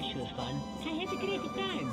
sure fun. I had a great time.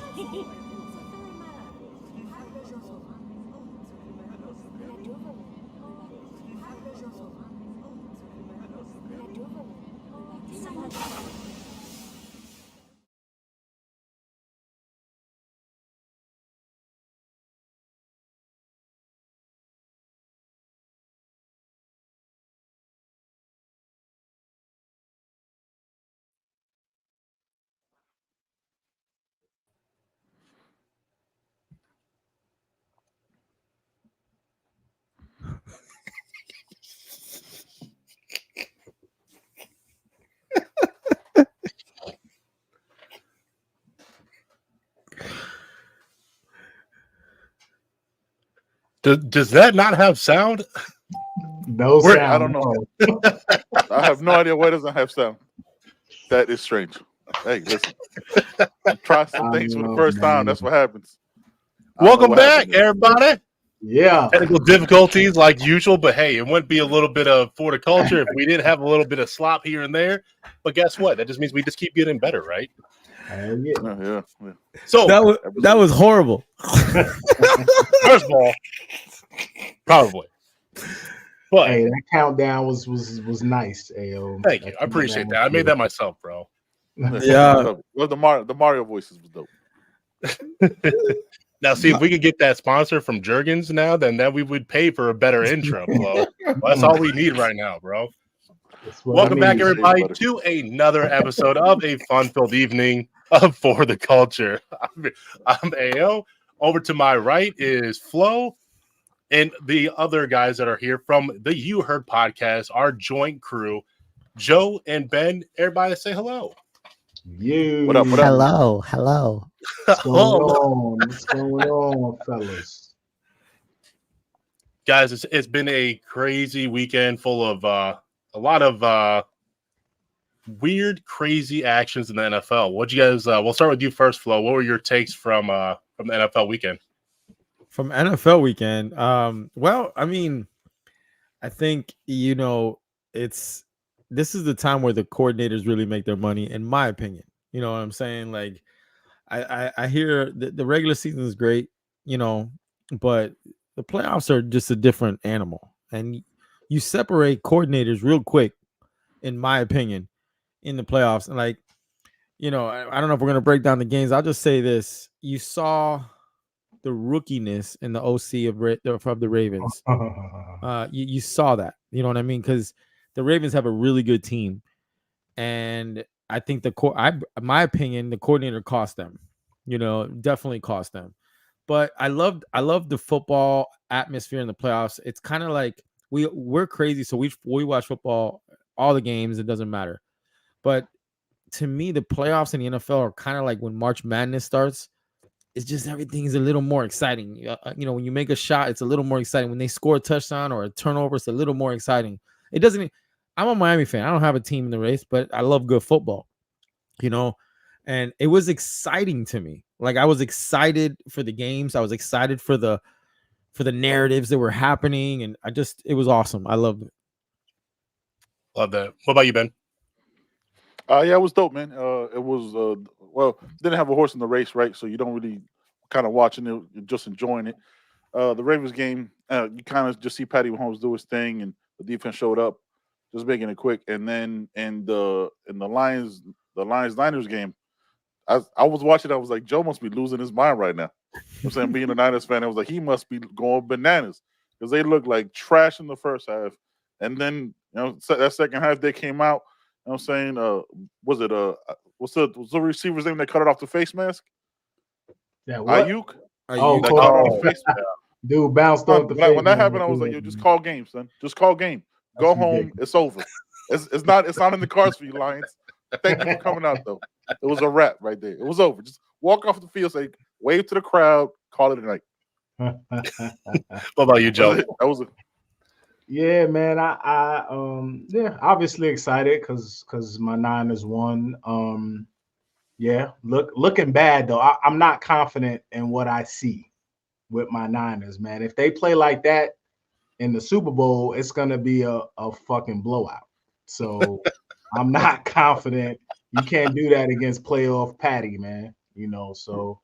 Does that not have sound? No We're- sound. I don't know. I have no idea why it doesn't have sound. That is strange. Hey, listen. You try some things for the first time. That's what happens. I don't know Welcome what back, happened there. everybody. Yeah. Technical difficulties like usual, but hey, it wouldn't be a little bit of 4DaCulture if we didn't have a little bit of slop here and there. But guess what? That just means we just keep getting better, right? Hell yeah. Yeah. So, that was horrible. first of all, probably. But Hey, that countdown was nice. Ayo. thank you. I appreciate that. I made that myself, bro. Yeah. Well, the Mario voices was dope. Now, see if we could get that sponsor from Jergens now, then that we would pay for a better intro, bro. That's all we need right now, bro. Welcome back, everybody, to another episode of a fun-filled evening of For the Culture. I'm AO. Over to my right is Flo, and the other guys that are here from the You Heard podcast, our joint crew, Joe and Ben. Everybody say hello. You. What up? Hello. What's going on? What's going on, fellas? Guys, it's been a crazy weekend full of a lot of weird, crazy actions in the NFL. What you guys? We'll start with you first, Flo. What were your takes from the NFL weekend? From NFL weekend, well, I mean, I think this is the time where the coordinators really make their money, in my opinion. You know what I'm saying? Like, I hear the regular season is great, but the playoffs are just a different animal, and you separate coordinators real quick, in my opinion, in the playoffs. And like, I don't know if we're gonna break down the games. I'll just say this: you saw the rookiness in the OC of the Ravens. You saw that, you know what I mean? Because the Ravens have a really good team, and I think my opinion, the coordinator cost them. Definitely cost them. But I love the football atmosphere in the playoffs. It's kind of like we're crazy, so we watch football, all the games. It doesn't matter. But to me, the playoffs in the NFL are kind of like when March Madness starts. It's just everything's a little more exciting. When you make a shot, it's a little more exciting. When they score a touchdown or a turnover, it's a little more exciting. It doesn't. I'm a Miami fan. I don't have a team in the race, but I love good football. And it was exciting to me. Like, I was excited for the games. I was excited for the narratives that were happening, and it was awesome. I loved it. Love that. What about you, Ben? Yeah, it was dope, man. It was didn't have a horse in the race, right? So you don't really kind of watching it, you're just enjoying it. The Ravens game, you kind of just see Patty Mahomes do his thing, and the defense showed up, just making it quick. And then in the Lions-Niners game, I was watching. I was like, Joe must be losing his mind right now. I'm saying, being a Niners fan, I was like, he must be going bananas because they looked like trash in the first half, and then that second half they came out. You know what I'm saying? Was the receiver's name that cut it off the face mask? Yeah, what? Ayuk. Oh, That cut it off the face mask. Dude bounced off the face. When that happened, I was like, yo, just call game, son. Just call game. Go home. It's over. It's not in the cards for you, Lions. Thank you for coming out, though. It was a wrap right there. It was over. Just walk off the field, say, wave to the crowd, call it a night. What about you, Joe? That was it. Yeah, man. I obviously excited because my Niners won. Yeah, looking bad though. I'm not confident in what I see with my Niners, man. If they play like that in the Super Bowl, it's gonna be a fucking blowout. So I'm not confident, You can't do that against playoff Patty, man. So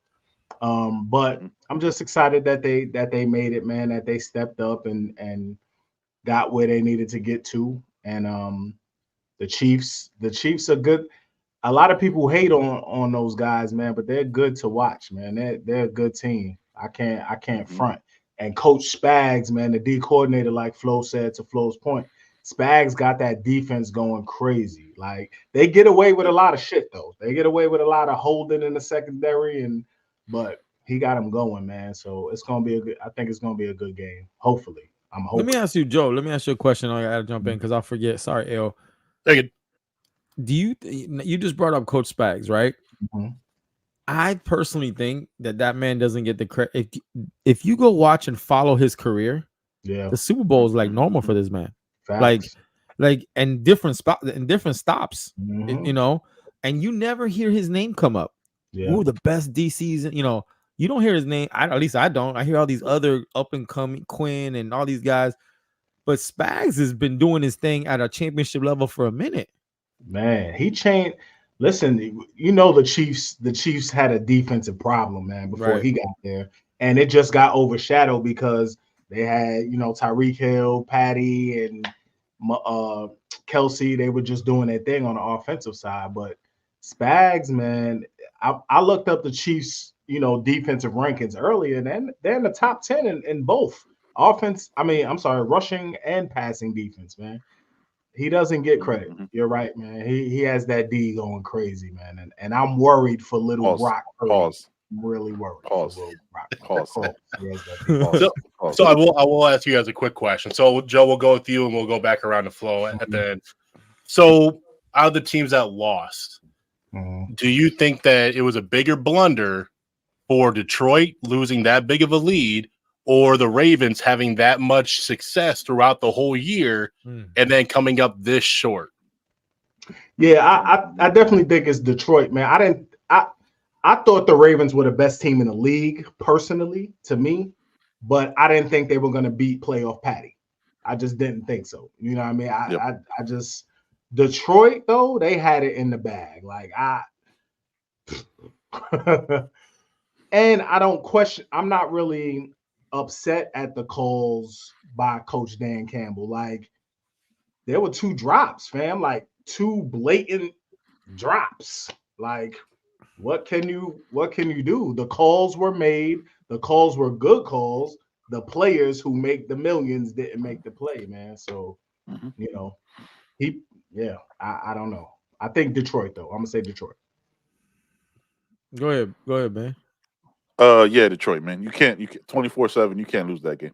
but I'm just excited that they made it, man, that they stepped up and got where they needed to get to. And the Chiefs are good. A lot of people hate on those guys, man, but they're good to watch, man. They're a good team. I can't front. And Coach Spags, man, the D coordinator, like Flo said, to Flo's point, Spags got that defense going crazy. Like, they get away with a lot of shit, though. They get away with a lot of holding in the secondary, but he got them going, man. So it's gonna be I think it's gonna be a good game. Hopefully, I'm hoping. Let me ask you, Joe. Let me ask you a question. I gotta jump in because I'll forget. Sorry, L. Take it. Do you just brought up Coach Spags, right? Mhm. I personally think that man doesn't get the credit. If you go watch and follow his career, the Super Bowl is like normal for this man. Facts. Like and different stops, Mhm. and you never hear his name come up. Ooh, the best DCs, you don't hear his name. At least I don't. I hear all these other up and coming Quinn and all these guys, but Spags has been doing his thing at a championship level for a minute. Man, he changed. Listen, the Chiefs had a defensive problem, man, before he got there, and it just got overshadowed because they had Tyreek Hill, Patty, and Kelsey. They were just doing their thing on the offensive side. But Spags, man, I looked up the Chiefs defensive rankings earlier, and they're in the top 10 in both offense. I'm sorry, rushing and passing defense, man. He doesn't get credit. You're right, man. He has that D going crazy, man. And I'm worried for little Brock Purdy. Pause. I'm really worried Pause. for little Brock. Pause. So I will ask you guys a quick question. So Joe, we'll go with you and we'll go back around the flow at the end. So out of the teams that lost, do you think that it was a bigger blunder for Detroit losing that big of a lead, or the Ravens having that much success throughout the whole year and then coming up this short? Yeah, I definitely think it's Detroit, man. I thought the Ravens were the best team in the league, personally, to me, but I didn't think they were going to beat playoff Patty. I just didn't think so. You know what I mean? I just Detroit, though, they had it in the bag. Like, and I don't question. I'm not really upset at the calls by Coach Dan Campbell. Like, there were 2 drops, fam. Like, 2 blatant drops. Like, what can you do? The calls were made. The calls were good calls. The players who make the millions didn't make the play, man. So, I don't know. I think Detroit, though. I'm gonna say Detroit. Go ahead, man. Yeah, Detroit, man. You can't 24/7. You can't lose that game.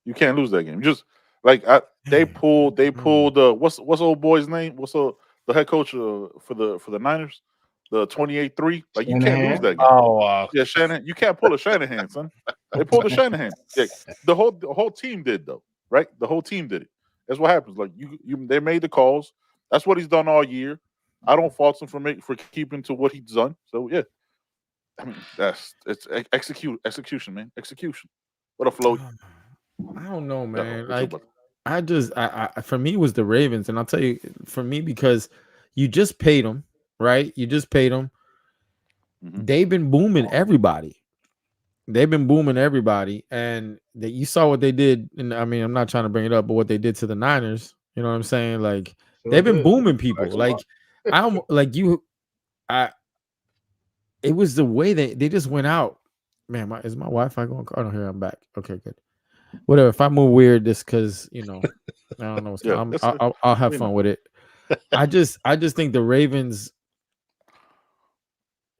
You can't lose that game. Just like they pulled. What's old boy's name? What's the head coach for the Niners? The 28-3. Like, you can't lose that game. Yeah, Shanahan. You can't pull a Shanahan, son. They pulled a Shanahan. Yeah, the whole team did, though, right? The whole team did it. That's what happens. Like, they made the calls. That's what he's done all year. I don't fault him for keeping to what he's done. So yeah, I mean, it's execution, man. Execution. What a flow. I don't know, man. Like, I for me it was the Ravens, and I'll tell you, for me, because you just paid them, right? You just paid them. They've been booming everybody. And you saw what they did. And I mean, I'm not trying to bring it up, but what they did to the Niners. You know what I'm saying? Like, they've been booming people. Like, it was the way they just went out. Man, is my Wi-Fi going? I don't hear. I'm back. Okay, good. Whatever. If I move weird, just because I don't know. I'll have fun with it. I just think the Ravens.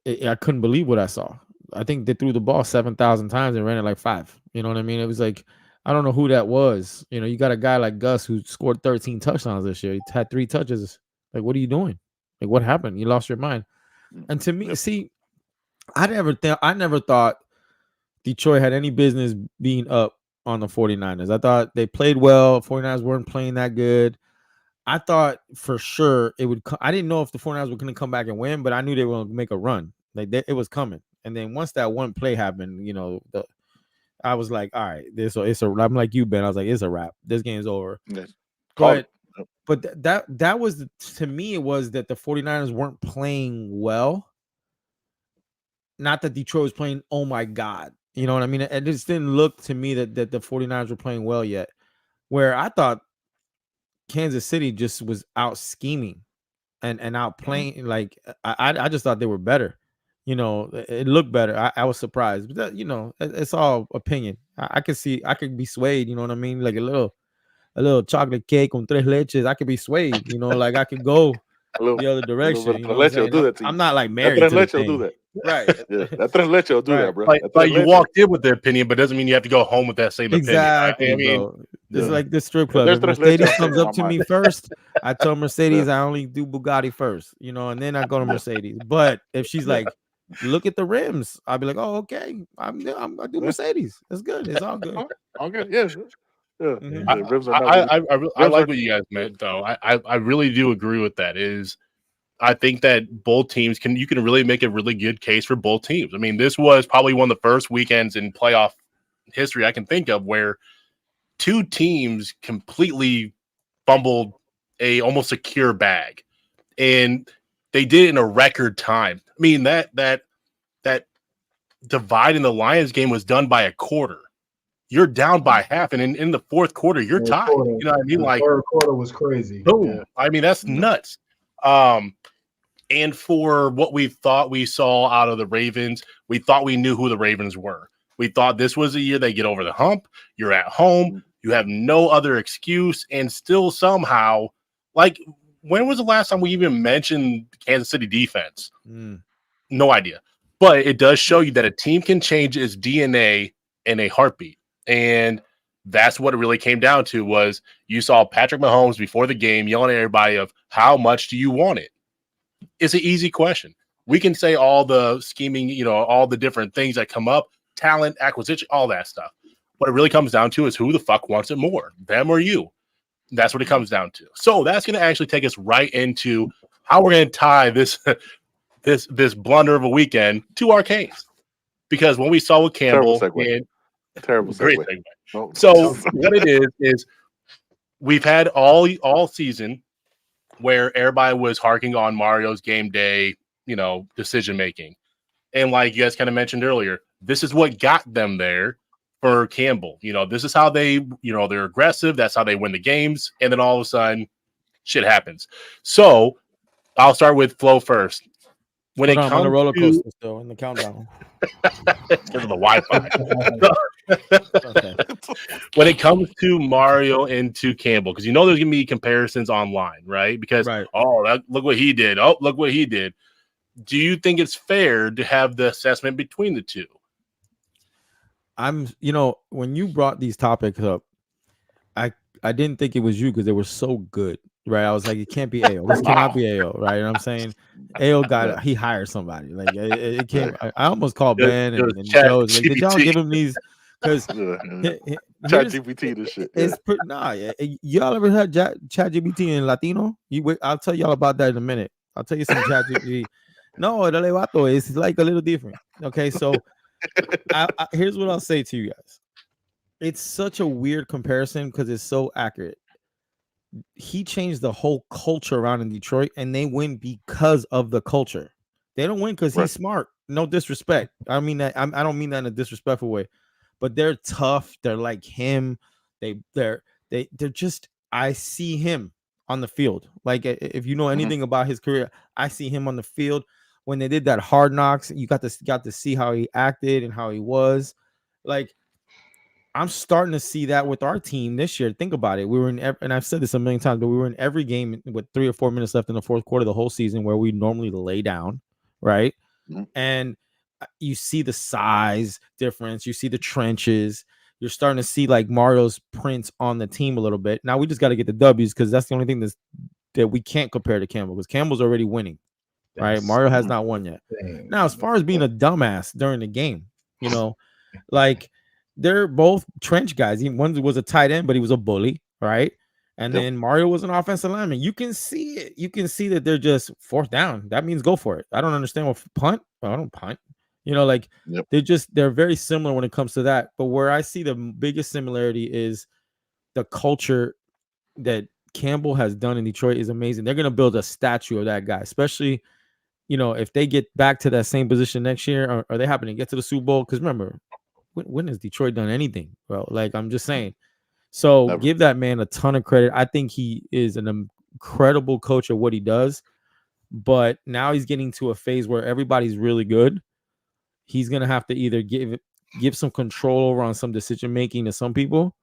I couldn't believe what I saw. I think they threw the ball 7,000 times and ran it like 5. You know what I mean? It was like, I don't know who that was. You got a guy like Gus who scored 13 touchdowns this year. He had 3 touches. Like, what are you doing? Like, what happened? You lost your mind. And to me, see, I never thought Detroit had any business being up on the 49ers. I thought they played well. 49ers weren't playing that good. I thought for sure it would. I didn't know if the 49ers were going to come back and win, but I knew they were going to make a run. Like, it was coming. And then once that one play happened, I was like, all right, it's a. I'm like you, Ben. I was like, it's a wrap. This game's over. Yes. But but that was to me, it was that the 49ers weren't playing well. Not that Detroit was playing, oh my God. You know what I mean? It just didn't look to me that the 49ers were playing well yet. Where I thought Kansas City just was out scheming and out playing. Like I just thought they were better. You know, it looked better. I was surprised, but that, you know, it's all opinion. I could be swayed. You know what I mean? Like a little chocolate cake con tres leches. I could be swayed. You know, like I could go the other direction. You know what I'm saying? I'm not like married to the thing. Do that. Right. Yeah, that tres leche will do that, bro. Like you walked in with the opinion, but doesn't mean you have to go home with that same exactly, opinion. Bro. It's like this strip club. If Mercedes comes up to me first, I tell Mercedes I only do Bugatti first, you know, and then I go to Mercedes. But if she's like, look at the rims, I'll be like, oh, okay, I do Mercedes. It's good. It's all good. Okay, yeah. I like what you guys meant, though. I really do agree with that. I think that both teams you can really make a really good case for both teams. I mean, this was probably one of the first weekends in playoff history I can think of where two teams completely fumbled a almost secure bag, and they did it in a record time. I mean, that divide in the Lions game was done by a quarter. You're down by half, and in the fourth quarter, you're tied. You know what I mean? Like third quarter was crazy. Boom. Yeah. I mean, that's nuts. And for what we thought we saw out of the Ravens, we thought we knew who the Ravens were. We thought this was a year they get over the hump. You're at home. You have no other excuse. And still somehow, like, when was the last time we even mentioned Kansas City defense? No idea. But it does show you that a team can change its DNA in a heartbeat. And that's what it really came down to was you saw Patrick Mahomes before the game yelling at everybody of how much do you want it? It's an easy question. We can say all the scheming, you know, all the different things that come up, talent, acquisition, all that stuff. What it really comes down to is who the fuck wants it more, them or you. That's what it comes down to. So that's going to actually take us right into how we're going to tie this this blunder of a weekend to our case. Because when we saw with Campbell, terrible great segue. Oh. So what it is we've had all season where everybody was harking on Mario's game day, you know, decision making. And like you guys kind of mentioned earlier, this is what got them there for Campbell. You know, this is how they, you know, they're aggressive. That's how they win the games. And then all of a sudden, shit happens. So I'll start with Flo first. When it comes on the roller coaster still in the countdown. Because of the Wi-Fi. Okay. When it comes to Mario and to Campbell, because you know there's gonna be comparisons online, right? Because look what he did. Oh, look what he did. Do you think it's fair to have the assessment between the two? You know, when you brought these topics up, I didn't think it was you because they were so good. Right, I was like, it can't be AO. This cannot be AO. Right, you know what I'm saying? AO he hired somebody. Like it can't. I almost called Ben and Joe. Like, did y'all give him these? Because ChatGPT this shit. It's y'all ever heard ChatGPT in Latino? I'll tell y'all about that in a minute. I'll tell you some ChatGPT. No, it's like a little different. Okay, so here's what I'll say to you guys. It's such a weird comparison because it's so accurate. He changed the whole culture around in Detroit, and they win because of the culture. They don't win because he's smart. No disrespect. I mean that. I don't mean that in a disrespectful way, but they're tough. They're like him. They're just. I see him on the field. Like if you know anything about his career, I see him on the field. When they did that Hard Knocks, you got to see how he acted and how he was. Like, I'm starting to see that with our team this year. Think about it. We were in, and I've said this a million times, but we were in every game with 3 or 4 minutes left in the fourth quarter of the whole season where we normally lay down, right? And you see the size difference. You see the trenches. You're starting to see like Mario's prints on the team a little bit. Now we just got to get the W's because that's the only thing that we can't compare to Campbell because Campbell's already winning, right? Mario has not won yet. Now, as far as being a dumbass during the game, you know, like – they're both trench guys. One was a tight end, but he was a bully, right? And then Mario was an offensive lineman. You can see it. You can see that they're just fourth down. That means go for it. I don't understand what punt. I don't punt. You know, like they're very similar when it comes to that. But where I see the biggest similarity is the culture that Campbell has done in Detroit is amazing. They're going to build a statue of that guy, especially, if they get back to that same position next year, or they happen to get to the Super Bowl. Because remember, when has Detroit done anything, bro? Like, I'm just saying. So Never. give that man a ton of credit. I think he is an incredible coach at what he does. But now he's getting to a phase where everybody's really good. He's going to have to either give some control over on some decision making to some people,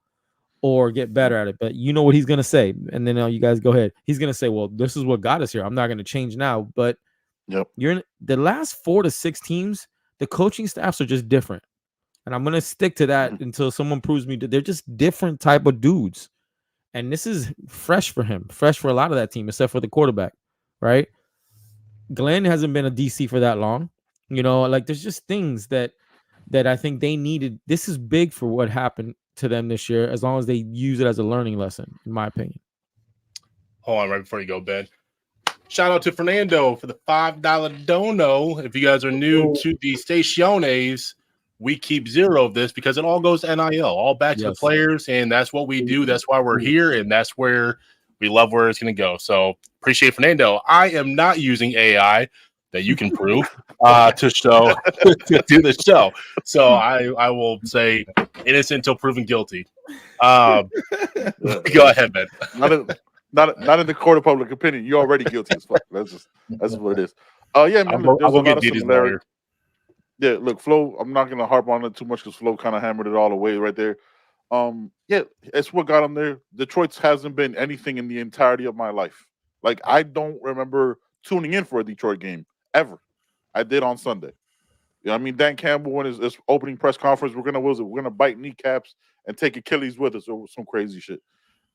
or get better at it. But you know what he's going to say. And then you guys go ahead. He's going to say, well, this is what got us here. I'm not going to change now. But you're in the last 4 to 6 teams, the coaching staffs are just different. And I'm going to stick to that until someone proves me that they're just different type of dudes. And this is fresh for him, fresh for a lot of that team, except for the quarterback, right? Glenn hasn't been a DC for that long. Like, there's just things that I think they needed. This is big for what happened to them this year, as long as they use it as a learning lesson, in my opinion. Hold on, right before you go, Ben. Shout out to Fernando for the $5 dono. If you guys are new to the Staciones, we keep 0 of this because it all goes to NIL, all back to the players, and that's what we do. That's why we're here, and that's where we love where it's going to go. So appreciate Fernando. I am not using AI that you can prove to do the show. So I will say innocent until proven guilty. Go ahead, Ben. Not in the court of public opinion. You're already guilty as fuck. That's what it is. Yeah, man. Look, there's a lot of similarity. Yeah, look, Flo. I'm not gonna harp on it too much because Flo kind of hammered it all away right there. Yeah, it's what got him there. Detroit hasn't been anything in the entirety of my life. Like, I don't remember tuning in for a Detroit game ever. I did on Sunday. I mean, Dan Campbell in his opening press conference, we're gonna bite kneecaps and take Achilles with us, or some crazy shit.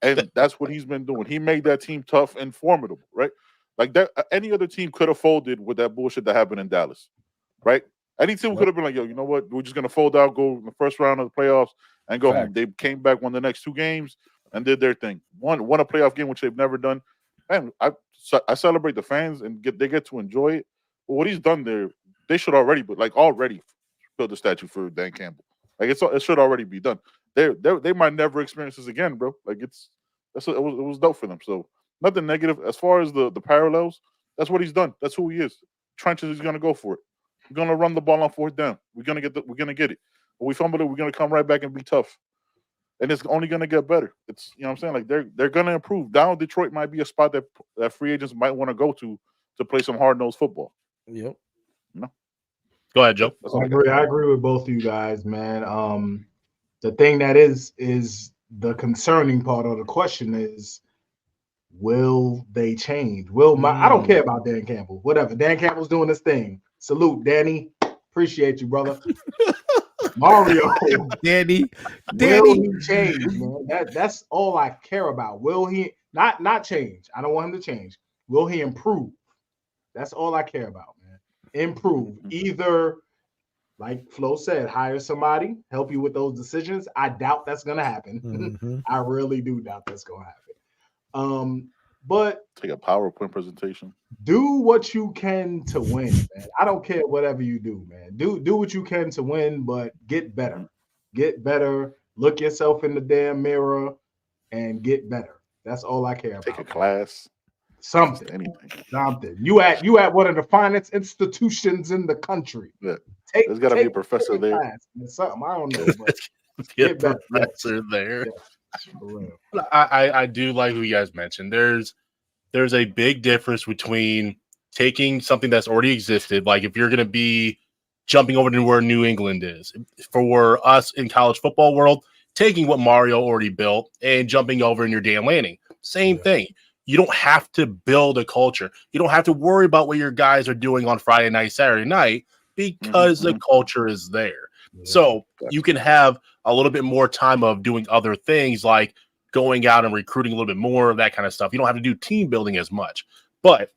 And that's what he's been doing. He made that team tough and formidable, right? Like, that any other team could have folded with that bullshit that happened in Dallas, right? Any team could have been like, yo, you know what? We're just gonna fold out, go in the first round of the playoffs, and go home. They came back, won the next 2 games, and did their thing. Won a playoff game, which they've never done. And I celebrate the fans, and they get to enjoy it. But what he's done there, they should already build a statue for Dan Campbell. Like, it should already be done. They might never experience this again, bro. Like, it was dope for them. So nothing negative as far as the parallels. That's what he's done. That's who he is. Trenches, he's gonna go for it. We're gonna run the ball on 4th down. We're gonna get it. When we fumble it, we're gonna come right back and be tough. And it's only gonna get better. It's, you know what I'm saying? Like, they're gonna improve. Down Detroit might be a spot that free agents might want to go to play some hard-nosed football. Yep. Go ahead, Joe. I agree with both of you guys, man. The thing that is the concerning part of the question is, will they change? I don't care about Dan Campbell. Whatever. Dan Campbell's doing his thing. Salute, Danny. Appreciate you, brother. Mario. Danny. Will he change, man? That's all I care about. Will he not change? I don't want him to change. Will he improve? That's all I care about, man. Improve. Either, like Flo said, hire somebody, help you with those decisions. I doubt that's gonna happen. Mm-hmm. I really do doubt that's gonna happen. But take a PowerPoint presentation. Do what you can to win, man. I don't care whatever you do, man. Do what you can to win, but get better. Get better. Look yourself in the damn mirror and get better. That's all I care about. Take a class. Something. Anything. Something. You at one of the finest institutions in the country. Yeah. There's got to be a professor there. Something. I don't know. But get a professor there. Yeah. I do like who you guys mentioned. There's a big difference between taking something that's already existed, like if you're going to be jumping over to where New England is, for us in college football world, taking what Mario already built and jumping over in your Dan Lanning. Same thing. You don't have to build a culture. You don't have to worry about what your guys are doing on Friday night, Saturday night, because the culture is there. So you can have a little bit more time of doing other things, like going out and recruiting a little bit more of that kind of stuff. You don't have to do team building as much. But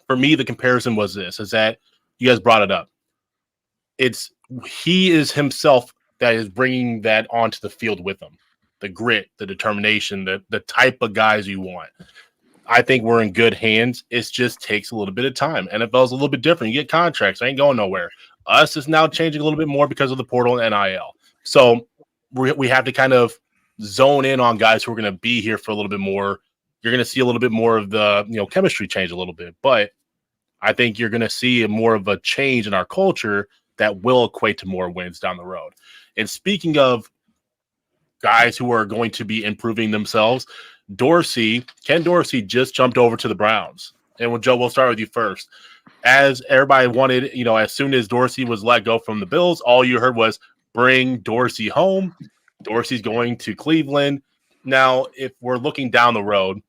for me, the comparison was this, is that you guys brought it up. He is himself that is bringing that onto the field with him. The grit, the determination, the type of guys you want. I think we're in good hands. It just takes a little bit of time. NFL's a little bit different. You get contracts. I ain't going nowhere. Us is now changing a little bit more because of the portal and NIL. So we have to kind of zone in on guys who are going to be here for a little bit more you're going to see a little bit more of the chemistry change a little bit. But I think you're going to see more of a change in our culture that will equate to more wins down the road. And speaking of guys who are going to be improving themselves, Ken Dorsey just jumped over to the Browns. And Joe, we'll start with you first. As everybody wanted, as soon as Dorsey was let go from the Bills, all you heard was bring Dorsey home. Dorsey's going to Cleveland. Now, if we're looking down the road,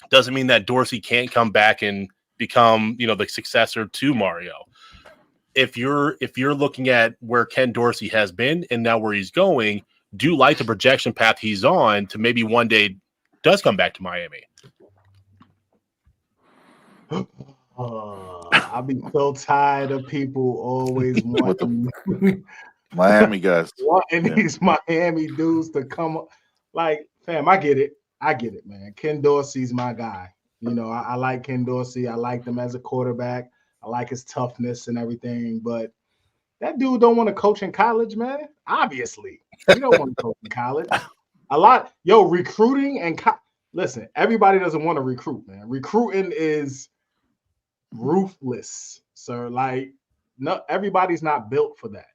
doesn't mean that Dorsey can't come back and become, the successor to Mario. If you're looking at where Ken Dorsey has been and now where he's going, do you like the projection path he's on to maybe one day does come back to Miami? I'll be so tired of people always wanting Miami guys, wanting these Miami dudes to come. Like, fam, I get it, man. Ken Dorsey's my guy. I like Ken Dorsey. I liked him as a quarterback. I like his toughness and everything. But that dude don't want to coach in college, man. Obviously, he don't want to coach in college. Recruiting and listen, everybody doesn't want to recruit, man. Recruiting is ruthless, sir. Like, no, everybody's not built for that.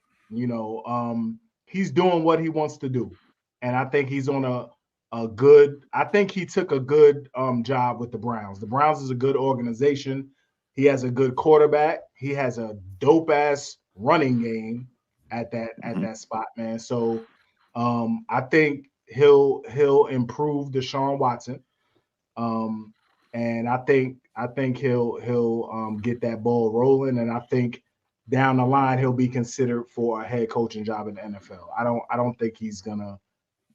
He's doing what he wants to do, and I think he's on a good. I think he took a good job with the Browns. The Browns is a good organization. He has a good quarterback. He has a dope ass running game at that spot, man. So I think he'll improve Deshaun Watson. And I think he'll get that ball rolling, and I think down the line he'll be considered for a head coaching job in the NFL. I don't think he's gonna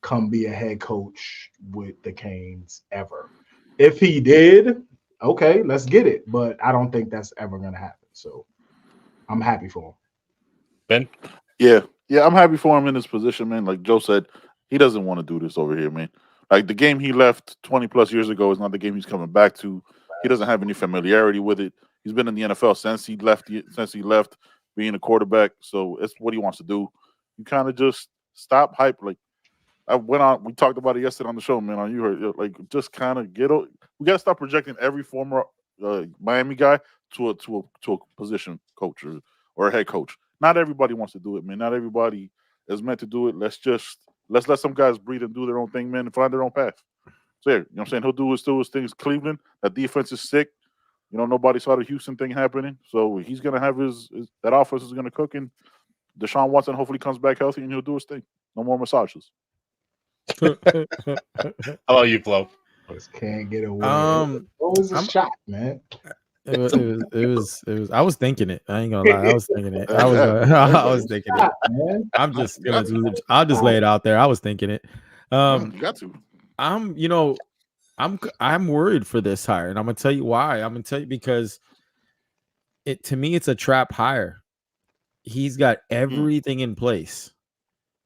come be a head coach with the Canes ever. If he did, okay, let's get it. But I don't think that's ever gonna happen. So I'm happy for him. Ben? Yeah, I'm happy for him in this position, man. Like Joe said, he doesn't want to do this over here, man. Like the game he left 20 plus years ago is not the game he's coming back to. He doesn't have any familiarity with it. He's been in the NFL since he left being a quarterback. So it's what he wants to do. You kind of just stop hype. Like we talked about it yesterday on the show, man. You heard, like, just kind of we got to stop projecting every former Miami guy to a position coach or a head coach. Not everybody wants to do it, man. Not everybody is meant to do it. Let's let some guys breathe and do their own thing, man, and find their own path. So, yeah, you know what I'm saying? He'll do his things. Cleveland, that defense is sick. Nobody saw the Houston thing happening. So he's going to have that offense is going to cook, and Deshaun Watson hopefully comes back healthy, and he'll do his thing. No more massages. How about you, Flo? Just can't get away. Always a shot, man. It was. I was thinking it. I ain't gonna lie. I was thinking it. I was thinking it. Man. I'll just lay it out there. I was thinking it. You got to. I'm worried for this hire, and I'm gonna tell you why. I'm gonna tell you because to me it's a trap hire. He's got everything in place,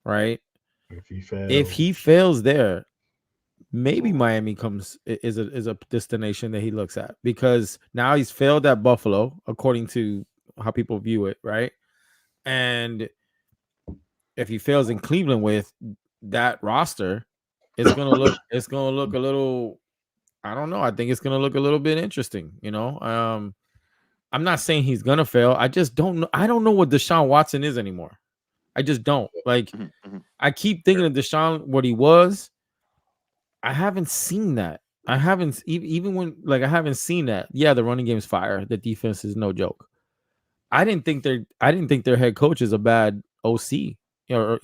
right? If he fails there, maybe Miami is a destination that he looks at, because now he's failed at Buffalo according to how people view it, right? And if he fails in Cleveland with that roster, it's gonna look a little, I don't know. I think it's gonna look a little bit interesting, I'm not saying he's gonna fail. I just don't know. I don't know what Deshaun Watson is anymore. I just don't. Like, I keep thinking of Deshaun what he was. I haven't seen that. I haven't seen that. Yeah, the running game's fire. The defense is no joke. I didn't think their head coach is a bad OC. He's got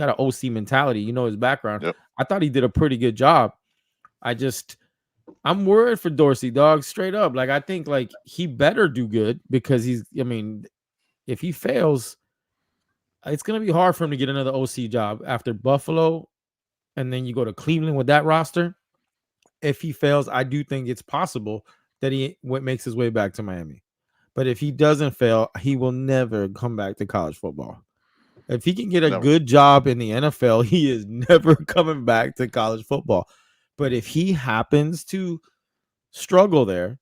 an OC mentality. His background. Yep. I thought he did a pretty good job. I'm worried for Dorsey, dog. Straight up. Like, I think he better do good, because if he fails, it's gonna be hard for him to get another OC job after Buffalo. And then you go to Cleveland with that roster. If he fails, I do think it's possible that he makes his way back to Miami. But if he doesn't fail, he will never come back to college football. If he can get a good job in the NFL, he is never coming back to college football. But if he happens to struggle there,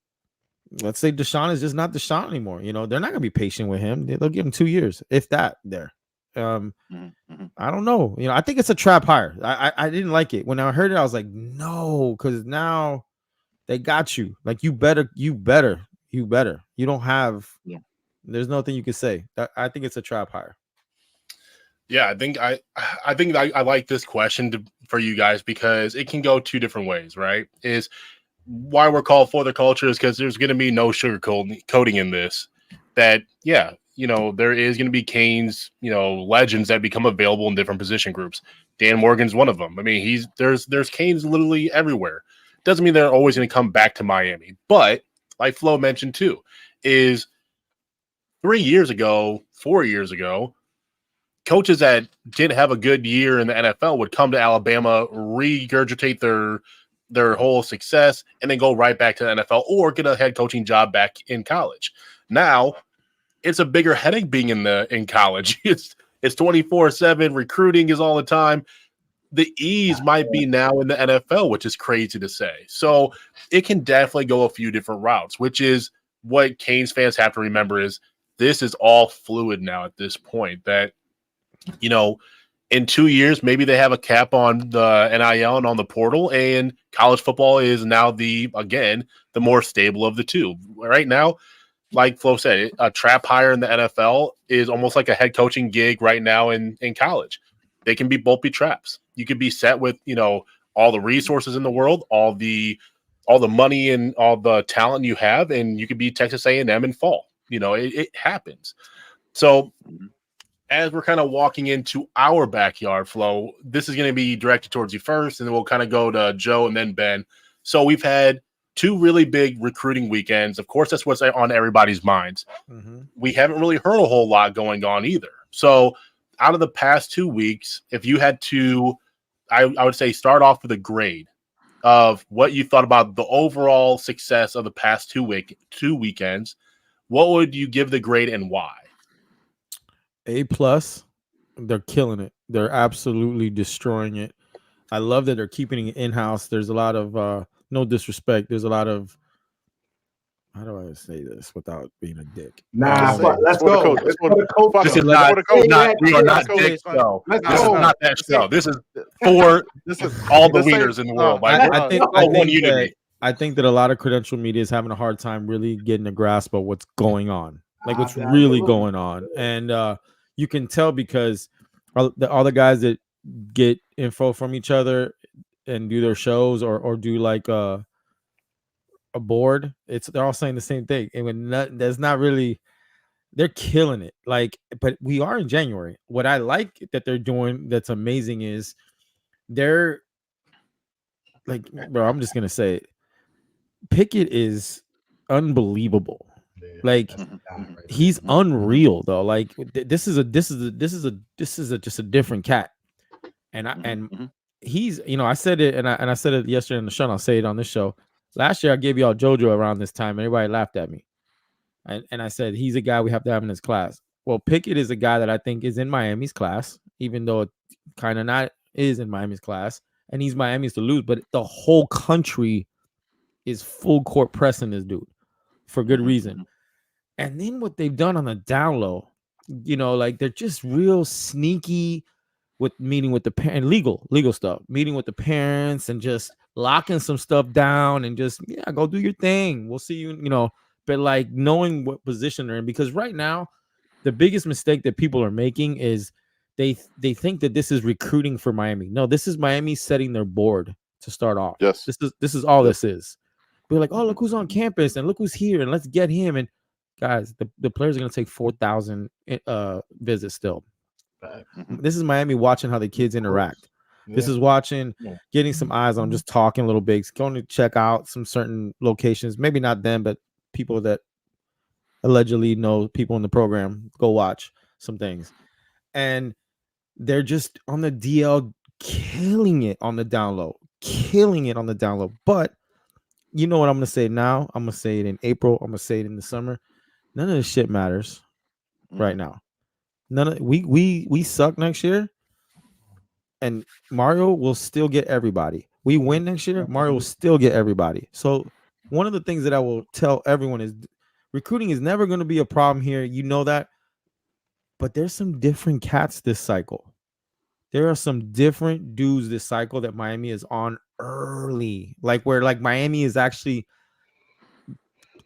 let's say Deshaun is just not Deshaun anymore. They're not going to be patient with him. They'll give him 2 years, if that, there. I don't know. I think it's a trap hire. I didn't like it when I heard it. I was like, no, because now they got you. Like you better. You don't have. Yeah. There's nothing you can say. I think it's a trap hire. Yeah, I think I like this question for you guys because it can go two different ways, right? Is why we're called For the Culture is because there's going to be no sugarcoating in this. That, yeah, there is going to be Kane's, legends that become available in different position groups. Dan Morgan's one of them. I mean, there's Kane's literally everywhere. Doesn't mean they're always going to come back to Miami. But like Flo mentioned too, is 4 years ago, coaches that didn't have a good year in the NFL would come to Alabama, regurgitate their whole success, and then go right back to the NFL or get a head coaching job back in college. Now, it's a bigger headache being in college. It's 24/7. Recruiting is all the time. The ease might be now in the NFL, which is crazy to say. So it can definitely go a few different routes, which is what Canes fans have to remember is this is all fluid now at this point that, in 2 years, maybe they have a cap on the NIL and on the portal, and college football is now the more stable of the two. Right now, like Flo said, a trap hire in the NFL is almost like a head coaching gig right now in college. They can both be traps. You could be set with, all the resources in the world, all the money and all the talent you have, and you could be Texas A&M and fall. It happens. So as we're kind of walking into our backyard, Flo, this is going to be directed towards you first, and then we'll kind of go to Joe and then Ben. So we've had 2 really big recruiting weekends. Of course, that's what's on everybody's minds. Mm-hmm. We haven't really heard a whole lot going on either. So out of the past 2 weeks, if you had to, I would say start off with a grade of what you thought about the overall success of the past 2 weekends, what would you give the grade and why? A+. They're killing it. They're absolutely destroying it. I love that they're keeping it in-house. There's a lot of no disrespect. There's a lot of, how do I say this without being a dick? Let's go. Let's This is not we are not dicks, though. This is not that show. This is for all the wieners in the world. I think that a lot of credential media is having a hard time really getting a grasp of what's going on, like what's really going on. And you can tell because all the guys that get info from each other and do their shows or do like a board, they're all saying the same thing. And there's not really, they're killing it. Like, but we are in January. What I like that they're doing that's amazing is they're like, bro, I'm just gonna say it. Pickett is unbelievable. Like he's unreal though. Like this is just a different cat. And he's, I said it and I said it yesterday on the show, and I'll say it on this show. Last year I gave y'all JoJo around this time. Everybody laughed at me. And I said he's a guy we have to have in his class. Well, Pickett is a guy that I think is in Miami's class, even though it kind of not is in Miami's class. And he's Miami's to lose, but the whole country is full court pressing this dude for good reason. And then what they've done on the down low, like they're just real sneaky with meeting with the parent, legal stuff, meeting with the parents and just locking some stuff down and just, go do your thing. We'll see you, but like knowing what position they're in, because right now the biggest mistake that people are making is they think that this is recruiting for Miami. No, this is Miami setting their board to start off. Yes. This is all this is. We're like, oh, look who's on campus and look who's here and let's get him. And guys, the players are going to take 4,000 visits still. This is Miami watching how the kids interact. Yeah. This is watching, getting some eyes on, just talking a little bit, going to check out some certain locations. Maybe not them, but people that allegedly know people in the program. Go watch some things. And they're just on the DL, killing it on the down low. But you know what I'm going to say now? I'm going to say it in April. I'm going to say it in the summer. None of this shit matters right now. We suck next year, and Mario will still get everybody. We win next year, Mario will still get everybody. So one of the things that I will tell everyone is recruiting is never going to be a problem here. You know that. But there's some different cats this cycle. There are some different dudes this cycle that Miami is on early, like where like Miami is actually,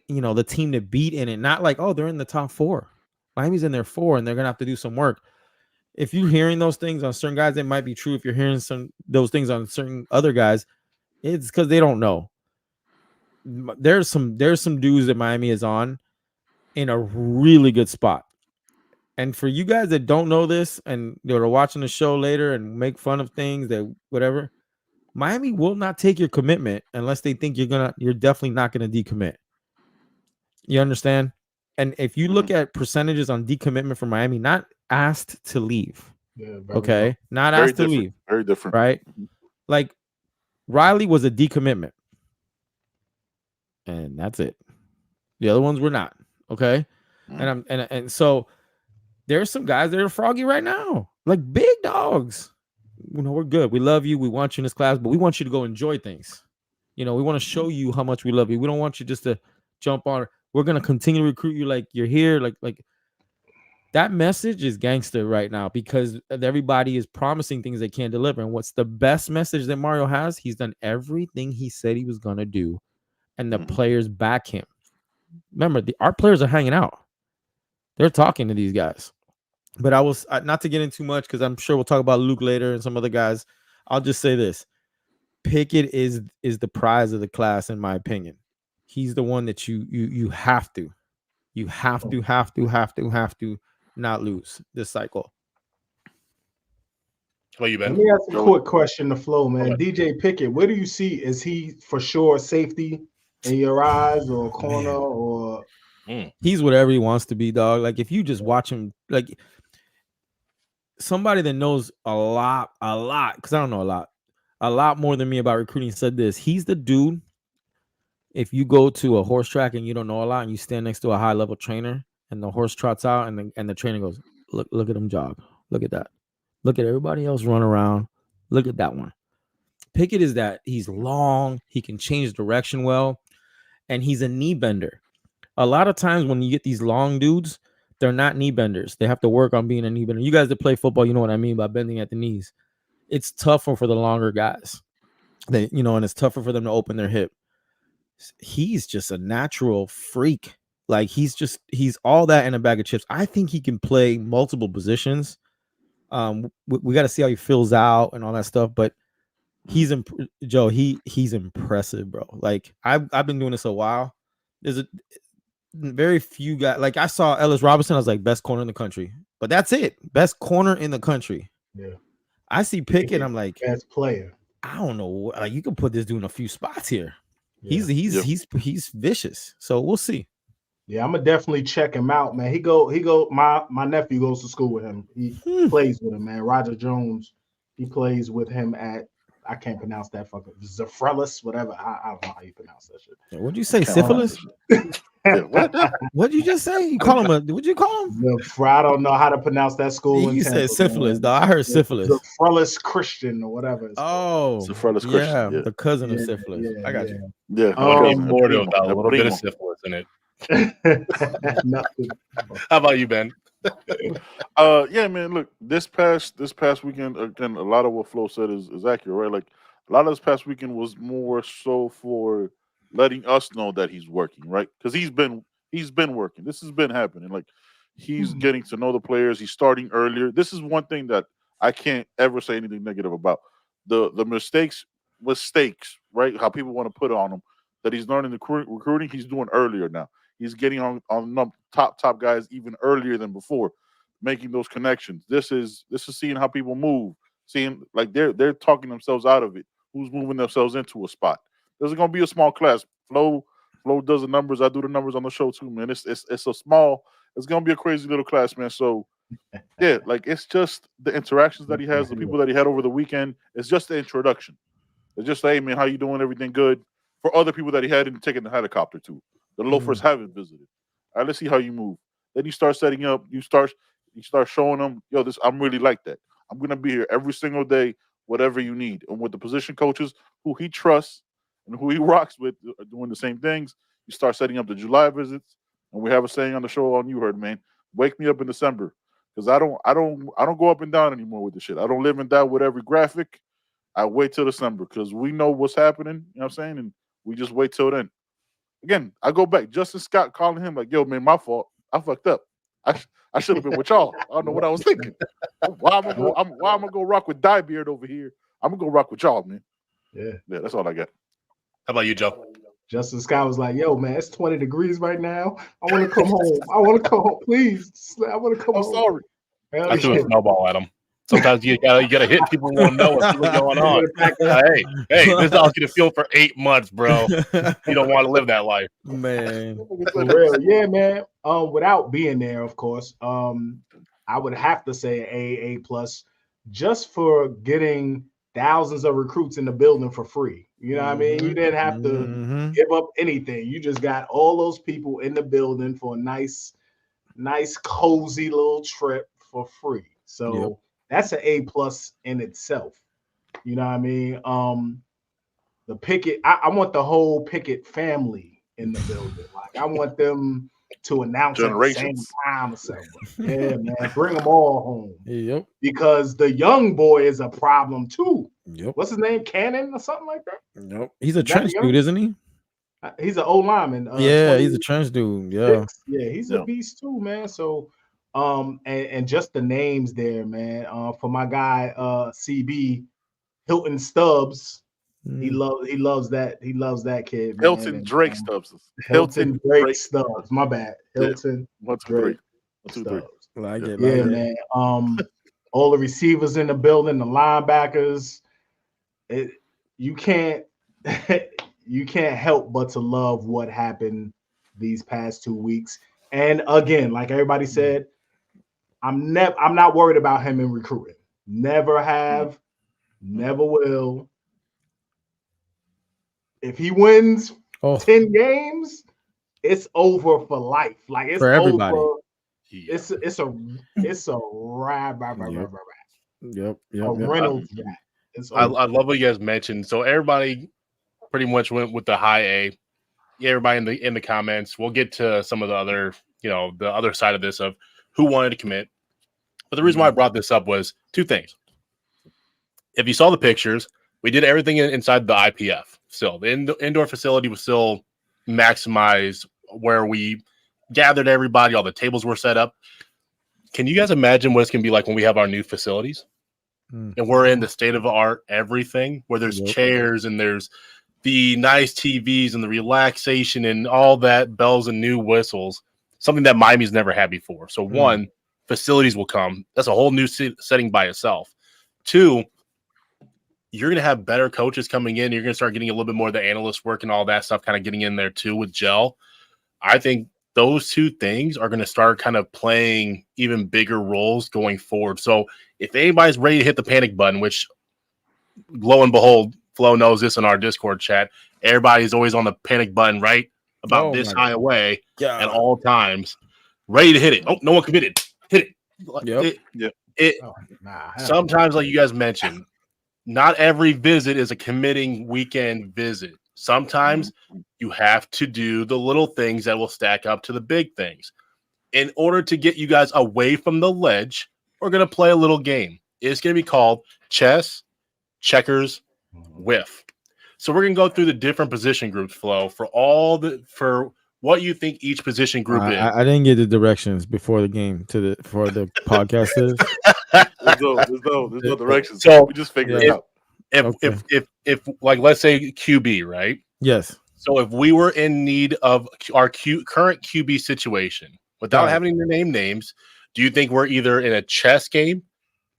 the team to beat in it. Not like, oh, they're in the top 4. Miami's in their 4 and they're gonna have to do some work. If you're hearing those things on certain guys, it might be true. If you're hearing those things on certain other guys, it's because they don't know. There's some dudes that Miami is on in a really good spot. And for you guys that don't know this and they're watching the show later and make fun of things that whatever, Miami will not take your commitment unless they think you're definitely not gonna decommit. You understand? And if you look at percentages on decommitment for Miami, not asked to leave. Yeah, Okay, low. not Very asked to leave. Very different, right? Like Riley was a decommitment, and that's it. The other ones were not. Okay, and so there's some guys that are froggy right now, like big dogs. We're good. We love you. We want you in this class, but we want you to go enjoy things. We want to show you how much we love you. We don't want you just to jump on. We're gonna continue to recruit you like you're here. Like that message is gangster right now because everybody is promising things they can't deliver. And what's the best message that Mario has? He's done everything he said he was gonna do, and the players back him. Remember, our players are hanging out. They're talking to these guys. But I was not to get in too much because I'm sure we'll talk about Luke later and some other guys. I'll just say this: Pickett is the prize of the class, in my opinion. He's the one that you have to not lose this cycle. Well, you Let me ask a quick question to Flo, man. DJ Pickett, where do you see? Is he for sure safety in your eyes or corner or? He's whatever he wants to be, dog. Like if you just watch him, like somebody that knows a lot, because I don't know a lot more than me about recruiting said this. He's the dude. If you go to a horse track and you don't know a lot and you stand next to a high level trainer and the horse trots out and the trainer goes, look at him jog. Look at that. Look at everybody else run around. Look at that one. Pickett is that he's long. He can change direction well. And he's a knee bender. A lot of times when you get these long dudes, they're not knee benders. They have to work on being a knee bender. You guys that play football, you know what I mean by bending at the knees. It's tougher for the longer guys. And it's tougher for them to open their hip. He's just a natural freak. Like he's all that in a bag of chips. I think he can play multiple positions. We got to see how he fills out and all that stuff, but he's Joe. He's impressive, bro. Like I've been doing this a while. There's a very few guys. Like I saw Ellis Robinson. I was like, best corner in the country, but that's it. Best corner in the country. Yeah. I see Pickett. I'm like, best player. I don't know. Like you can put this dude in a few spots here. Yeah. He's vicious. So we'll see. Yeah, I'm gonna definitely check him out, man. He go. My nephew goes to school with him. He plays with him, man. Roger Jones. He plays with him at. I can't pronounce that fucking Zafrelis, whatever. I don't know how you pronounce that shit. What'd you say, syphilis? What'd you just say? You call him what'd you call him? I don't know how to pronounce that school. You said syphilis, though. I heard syphilis. Zafrelis Christian or whatever. Zafrelis Christian. Yeah, the cousin of syphilis. Yeah, I got you. Yeah. More than a little bit of syphilis in it. Nothing. How about you, Ben? Yeah, man. Look, this past weekend, again, a lot of what Flo said is accurate, right? Like a lot of this past weekend was more so for letting us know that he's working, right? Because he's been working. This has been happening. Like he's getting to know the players. He's starting earlier. This is one thing that I can't ever say anything negative about. The mistakes, right? How people want to put on him. That he's learning the recruiting. He's doing earlier now. He's getting on top guys even earlier than before, making those connections. This is seeing how people move, seeing like they're talking themselves out of it. Who's moving themselves into a spot? There's going to be a small class. Flo does the numbers. I do the numbers on the show too, man. It's a small. It's going to be a crazy little class, man. So yeah, like it's just the interactions that he has, the people that he had over the weekend. It's just the introduction. It's just, hey man, how you doing? Everything good? For other people that he hadn't taken the helicopter to. The loafers haven't visited. All right, let's see how you move. Then you start setting up. You start showing them, yo, I'm really like that. I'm gonna be here every single day, whatever you need. And with the position coaches who he trusts and who he rocks with doing the same things, you start setting up the July visits. And we have a saying on the show on You Heard, man. Wake me up in December. because I don't go up and down anymore with the shit. I don't live and die with every graphic. I wait till December because we know what's happening. You know what I'm saying? And we just wait till then. Again, I go back. Justin Scott calling him like, "Yo, man, my fault. I fucked up. I should have been with y'all. I don't know what I was thinking. Why am I gonna go rock with Diebeard over here? I'm gonna go rock with y'all, man." Yeah, that's all I got. How about you, Joe? Justin Scott was like, "Yo, man, it's 20 degrees right now. I want to come home. I want to come home, please. I want to come home." Sorry. I threw a snowball at him. Sometimes you gotta hit people who want to know what's going on. Hey, this dog's gonna feel for 8 months, bro. You don't want to live that life, man. For real, yeah, man. Without being there, of course, I would have to say A plus, just for getting thousands of recruits in the building for free. You know what I mean? You didn't have to give up anything. You just got all those people in the building for a nice, cozy little trip for free. So that's an A plus in itself. You know what I mean? The Pickett, I want the whole Pickett family in the building. Like, I want them to announce at the same time or something. Yeah, man. Bring them all home. Yep. Because the young boy is a problem too. Yep. What's his name? Cannon or something like that? Nope. He's a trench dude, isn't he? He's an old lineman. Yeah, he's a trench dude. Yeah. Yeah, he's a beast too, man. So and just the names there, man. For my guy CB Hilton Stubbs. He loves that kid, man. Hilton Drake Stubbs. Hilton Drake Stubbs. My bad. Hilton Drake Stubbs. Like it, yeah, man. All the receivers in the building, the linebackers. You can't help but to love what happened these past 2 weeks. And again, like everybody said, I'm not worried about him in recruiting. Never have, never will. If he wins 10 games, it's over for life. Like, it's for everybody. Over. It's a wrap. Yep. Reynolds. I love what you guys mentioned. So everybody pretty much went with the high A. Yeah, everybody in the comments. We'll get to some of the other, the other side of this of who wanted to commit. But the reason why I brought this up was two things. If you saw the pictures, we did everything inside the IPF. Still, the indoor facility was still maximized, where we gathered everybody. All the tables were set up. Can you guys imagine what it's going to be like when we have our new facilities? And we're in the state of the art everything, where there's chairs and there's the nice TVs and the relaxation and all that bells and new whistles, something that Miami's never had before. So one, facilities will come. That's a whole new setting by itself. Two, you're going to have better coaches coming in. You're going to start getting a little bit more of the analyst work and all that stuff kind of getting in there too with Gel. I think those two things are going to start kind of playing even bigger roles going forward. So if anybody's ready to hit the panic button, which lo and behold, Flo knows this in our Discord chat, everybody's always on the panic button, right? About this high away at all times, ready to hit it. Oh, no one committed. Hit it. Sometimes, like you guys mentioned, not every visit is a committing weekend visit. Sometimes you have to do the little things that will stack up to the big things. In order to get you guys away from the ledge, we're going to play a little game. It's going to be called chess, checkers, whiff. So we're going to go through the different position groups, Flo, for what you think each position group is. I didn't get the directions before the game for the podcast is. There's no directions. So we just figured it out. If like, let's say QB, right? Yes. So if we were in need of our current QB situation, without having to name names, do you think we're either in a chess game,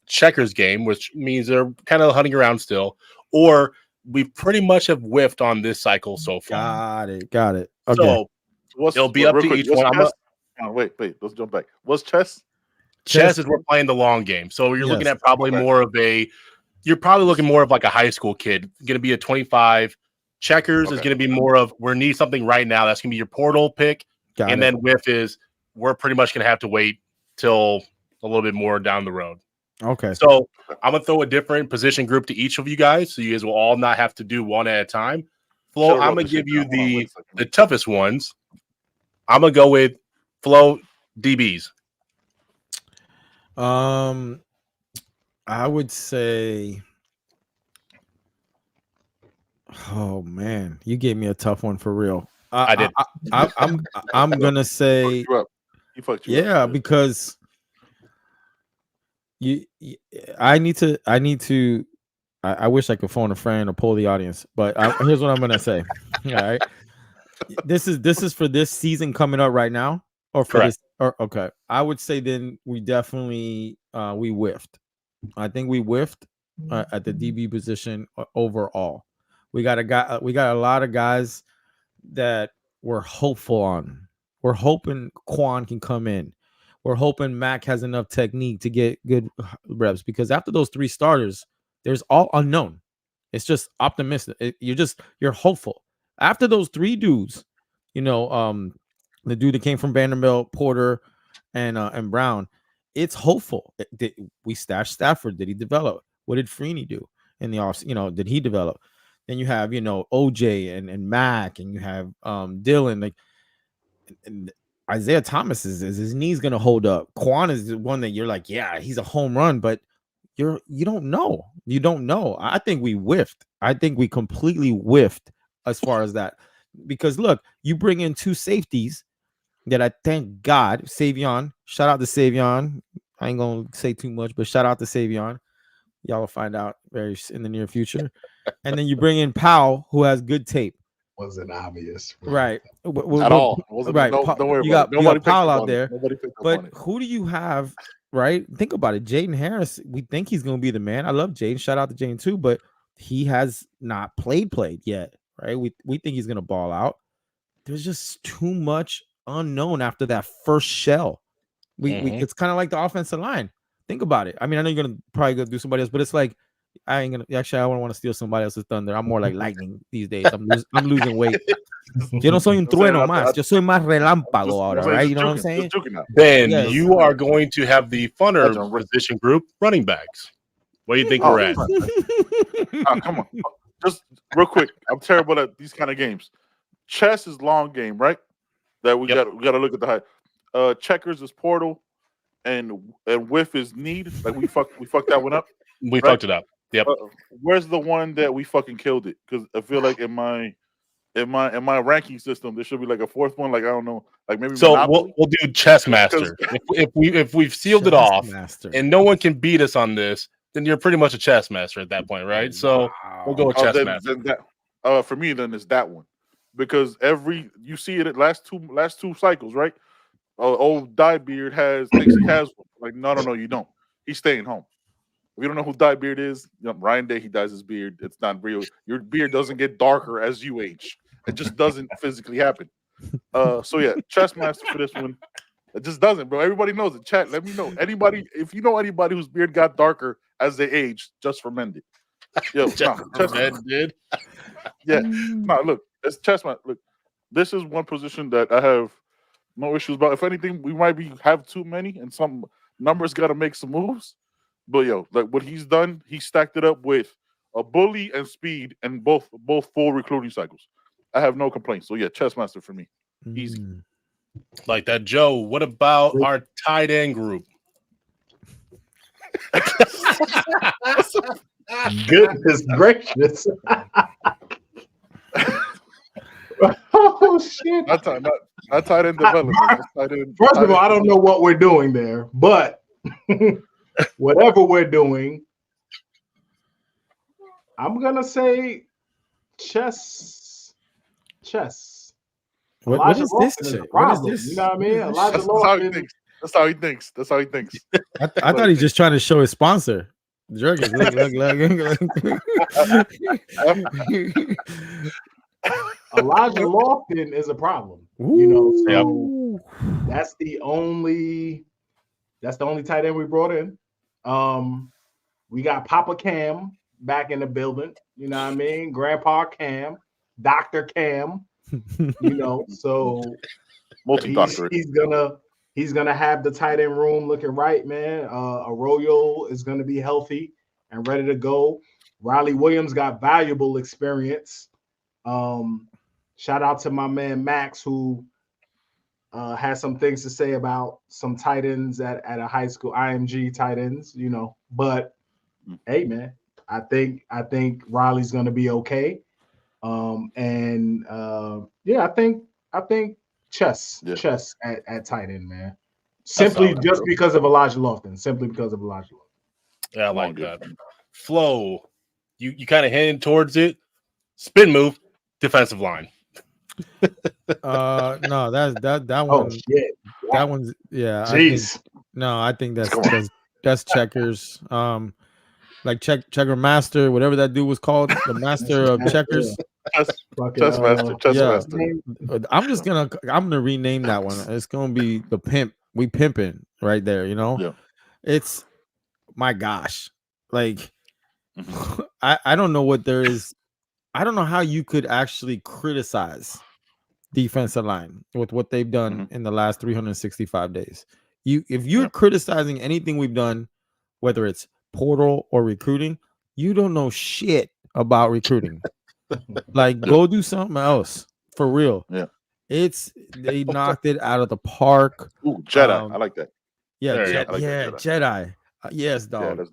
checkers game, which means they're kind of hunting around still, or we pretty much have whiffed on this cycle so far? Got it. Okay. So it'll be up to each one. Wait, let's jump back. What's chess? Chess is we're playing the long game. So you're looking at probably more of like a high school kid. Going to be a 25. Checkers is going to be more of we need something right now. That's going to be your portal pick. Then whiff is we're pretty much going to have to wait till a little bit more down the road. Okay. So I'm going to throw a different position group to each of you guys, so you guys will all not have to do one at a time. Flo, I'm going to give you the toughest ones. I'm going to go with Flo DBs. I would say, oh man, you gave me a tough one for real. I did. I'm gonna say, He fucked you up. yeah, because you, I need to. I wish I could phone a friend or poll the audience, but here's what I'm gonna say. All right, this is for this season coming up right now, or for Correct. this, or okay. I would say then we definitely we whiffed. I think we whiffed at the DB position overall. We got a lot of guys that we're hopeful on. We're hoping Quan can come in. We're hoping Mac has enough technique to get good reps, because after those three starters, there's all unknown. It's just optimistic. You're hopeful. After those three dudes, the dude that came from Vanderbilt, Porter, and Brown, it's hopeful. We stashed Stafford. Did he develop? What did Freeney do in the off? Did he develop? Then you have OJ and Mac, and you have Dylan. Like, and Isaiah Thomas is his knees gonna hold up. Quan is the one that you're like, yeah, he's a home run, but you don't know. You don't know. I think we whiffed. I think we completely whiffed as far as that, because look, you bring in two safeties that I thank God, Savion. Shout out to Savion. I ain't gonna say too much, but shout out to Savion. Y'all will find out very in the near future. And then you bring in Powell, who has good tape. Wasn't obvious, right? At all. Wasn't right. Don't worry you about got, it. Nobody Powell picked out there. Nobody picked up but on it. Who do you have? Right? Think about it. Jaden Harris. We think he's going to be the man. I love Jaden. Shout out to Jaden too, but he has not played yet. Right? We think he's going to ball out. There's just too much unknown after that first shell. It's kind of like the offensive line. Think about it. I mean, I know you're gonna probably go do somebody else, but it's like I ain't gonna. Actually, I don't want to steal somebody else's thunder. I'm more like lightning these days. I'm losing weight. Yo no soy un trueno más. Yo soy más relámpago ahora, right? You know what I'm saying? Ben, you are going to have the funner position group, running backs. What do you think we're at? Come on, just real quick. I'm terrible at these kind of games. Chess is long game, right? That we got to look at the high. Checkers is portal, and whiff is need. Like we fucked that one up. We fucked it up. Yep. Where's the one that we fucking killed it? Because I feel like in my ranking system there should be like a fourth one. Like I don't know. Like maybe so we'll do chess master. if we've sealed it off and no one can beat us on this, then you're pretty much a chess master at that point, right? So we'll go with chess master. Then for me, then it's that one. Because you see it at last two cycles, right? Old Diebeard thinks he has one. Like, no, you don't. He's staying home. If you don't know who Diebeard is, Ryan Day, he dyes his beard. It's not real. Your beard doesn't get darker as you age. It just doesn't physically happen. So yeah, chess master for this one. It just doesn't, bro. Everybody knows it. Chat, let me know. If you know anybody whose beard got darker as they age, just recommend it. Yo, did. Yeah. Look, it's chess master. Look, this is one position that I have no issues about. If anything, we might have too many, and some numbers got to make some moves. But like what he's done, he stacked it up with a bully and speed, and both full recruiting cycles. I have no complaints. So yeah, chess master for me, easy. Like that, Joe. What about our tight end group? Goodness gracious! Oh shit! Not tight end development. First of all, I don't know what we're doing there, but whatever we're doing, I'm gonna say chess. What is this shit? What is this? You know what I mean? Elijah Lawson. That's how he thinks. I thought he's just trying to show his sponsor. Jergens. Look. Elijah Lawson is a problem. So that's the only tight end we brought in. We got Papa Cam back in the building. You know what I mean? Grandpa Cam, Dr. Cam. So he's gonna have the tight end room looking right, man. Arroyo is gonna be healthy and ready to go. Riley Williams got valuable experience. Shout out to my man Max, who has some things to say about some tight ends at a high school, IMG tight ends, But hey, man, I think Riley's going to be okay. Yeah, I think chess at tight end, man. Simply just because of Elijah Lofton. Simply because of Elijah Lofton. Yeah, I like that. Flo, you kind of hinted towards it. Spin move, defensive line. No, that Oh one. shit. That one's Jeez. I think that's checkers. Like checker master, whatever that dude was called, the master of checkers. Chess master. I'm gonna rename that one. It's gonna be the pimp. We pimping right there, Yeah. It's my gosh. Like I don't know what there is. I don't know how you could actually criticize defensive line with what they've done in the last 365 days. If you're criticizing anything we've done, whether it's portal or recruiting, you don't know shit about recruiting. Like, go do something else for real. Yeah, they knocked it out of the park. Ooh, Jedi, I like that. Yeah, Jedi. Jedi. Yes, dog.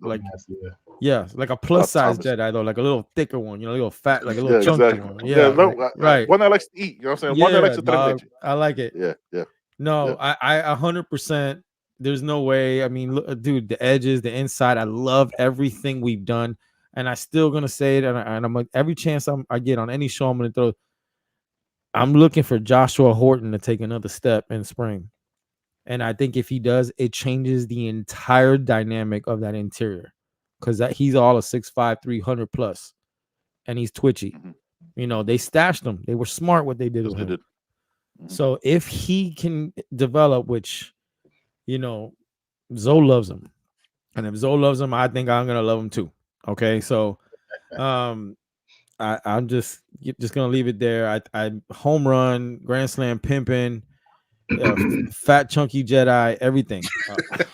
Yeah, like a plus size Jedi though, like a little thicker one, a little fat, like a little chunky one. Right. One that likes to eat. You know what I'm saying? One that likes to dog, I like it. Yeah. No, I 100%. There's no way. I mean, look, dude, the edges, the inside. I love everything we've done, and I still gonna say it. And I'm like, every chance I get on any show, I'm gonna throw. I'm looking for Joshua Horton to take another step in spring. And I think if he does, it changes the entire dynamic of that interior, because he's all a 6'5", 300 plus, and he's twitchy. They stashed him. They were smart what they did with him. So if he can develop, which, Zoe loves him, and if Zoe loves him, I think I'm gonna love him too. Okay, so I'm just gonna leave it there. I home run, grand slam, pimping. Fat chunky Jedi, everything.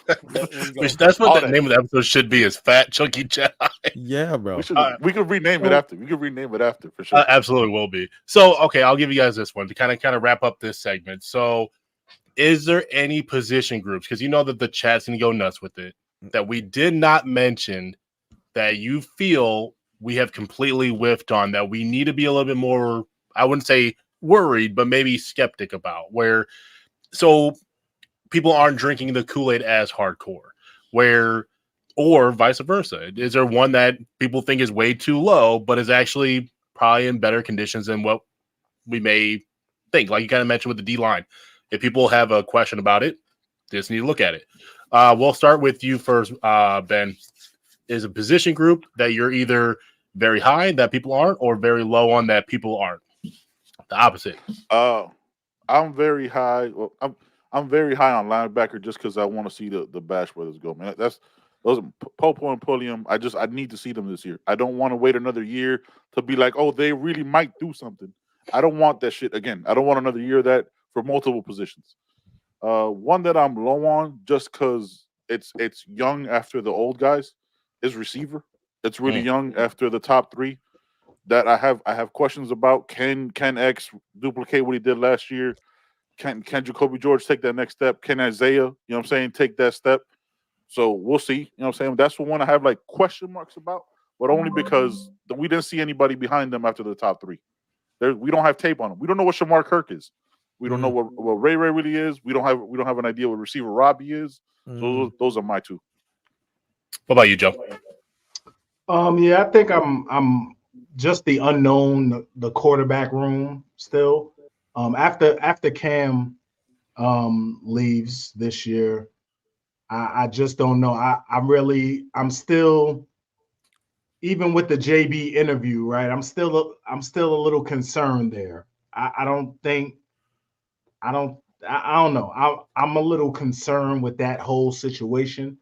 That's what the name of the episode should be: is Fat Chunky Jedi. Yeah, bro. We could rename it after. We could rename it after for sure. Absolutely will be. So, okay, I'll give you guys this one to kind of wrap up this segment. So, is there any position groups, because you know that the chat's gonna go nuts with it, that we did not mention that you feel we have completely whiffed on, that we need to be a little bit more, I wouldn't say worried, but maybe skeptic about, where so people aren't drinking the Kool-Aid as hardcore, or vice versa? Is there one that people think is way too low, but is actually probably in better conditions than what we may think? Like you kind of mentioned with the D-line. If people have a question about it, they just need to look at it. We'll start with you first, Ben. Is a position group that you're either very high that people aren't, or very low on that people aren't? The opposite. I'm very high. Well, I'm very high on linebacker just because I want to see the Bash brothers go. Man, those Popo and Pulliam. I need to see them this year. I don't want to wait another year to be like, oh, they really might do something. I don't want that shit again. I don't want another year of that for multiple positions. One that I'm low on just because it's young after the old guys is receiver. It's really young after the top three. That I have questions about. Can X duplicate what he did last year? Can Jacoby George take that next step? Can Isaiah, take that step? So we'll see. You know what I'm saying? That's the one I have like question marks about, but only because we didn't see anybody behind them after the top three. We don't have tape on them. We don't know what Shamar Kirk is. We don't know what Ray really is. We don't have an idea what receiver Robbie is. So those are my two. What about you, Joe? Yeah, I think I'm just the unknown, the quarterback room still. After Cam leaves this year, I just don't know. I'm still, even with the JB interview, right? I'm still a little concerned there. I don't know. I'm a little concerned with that whole situation.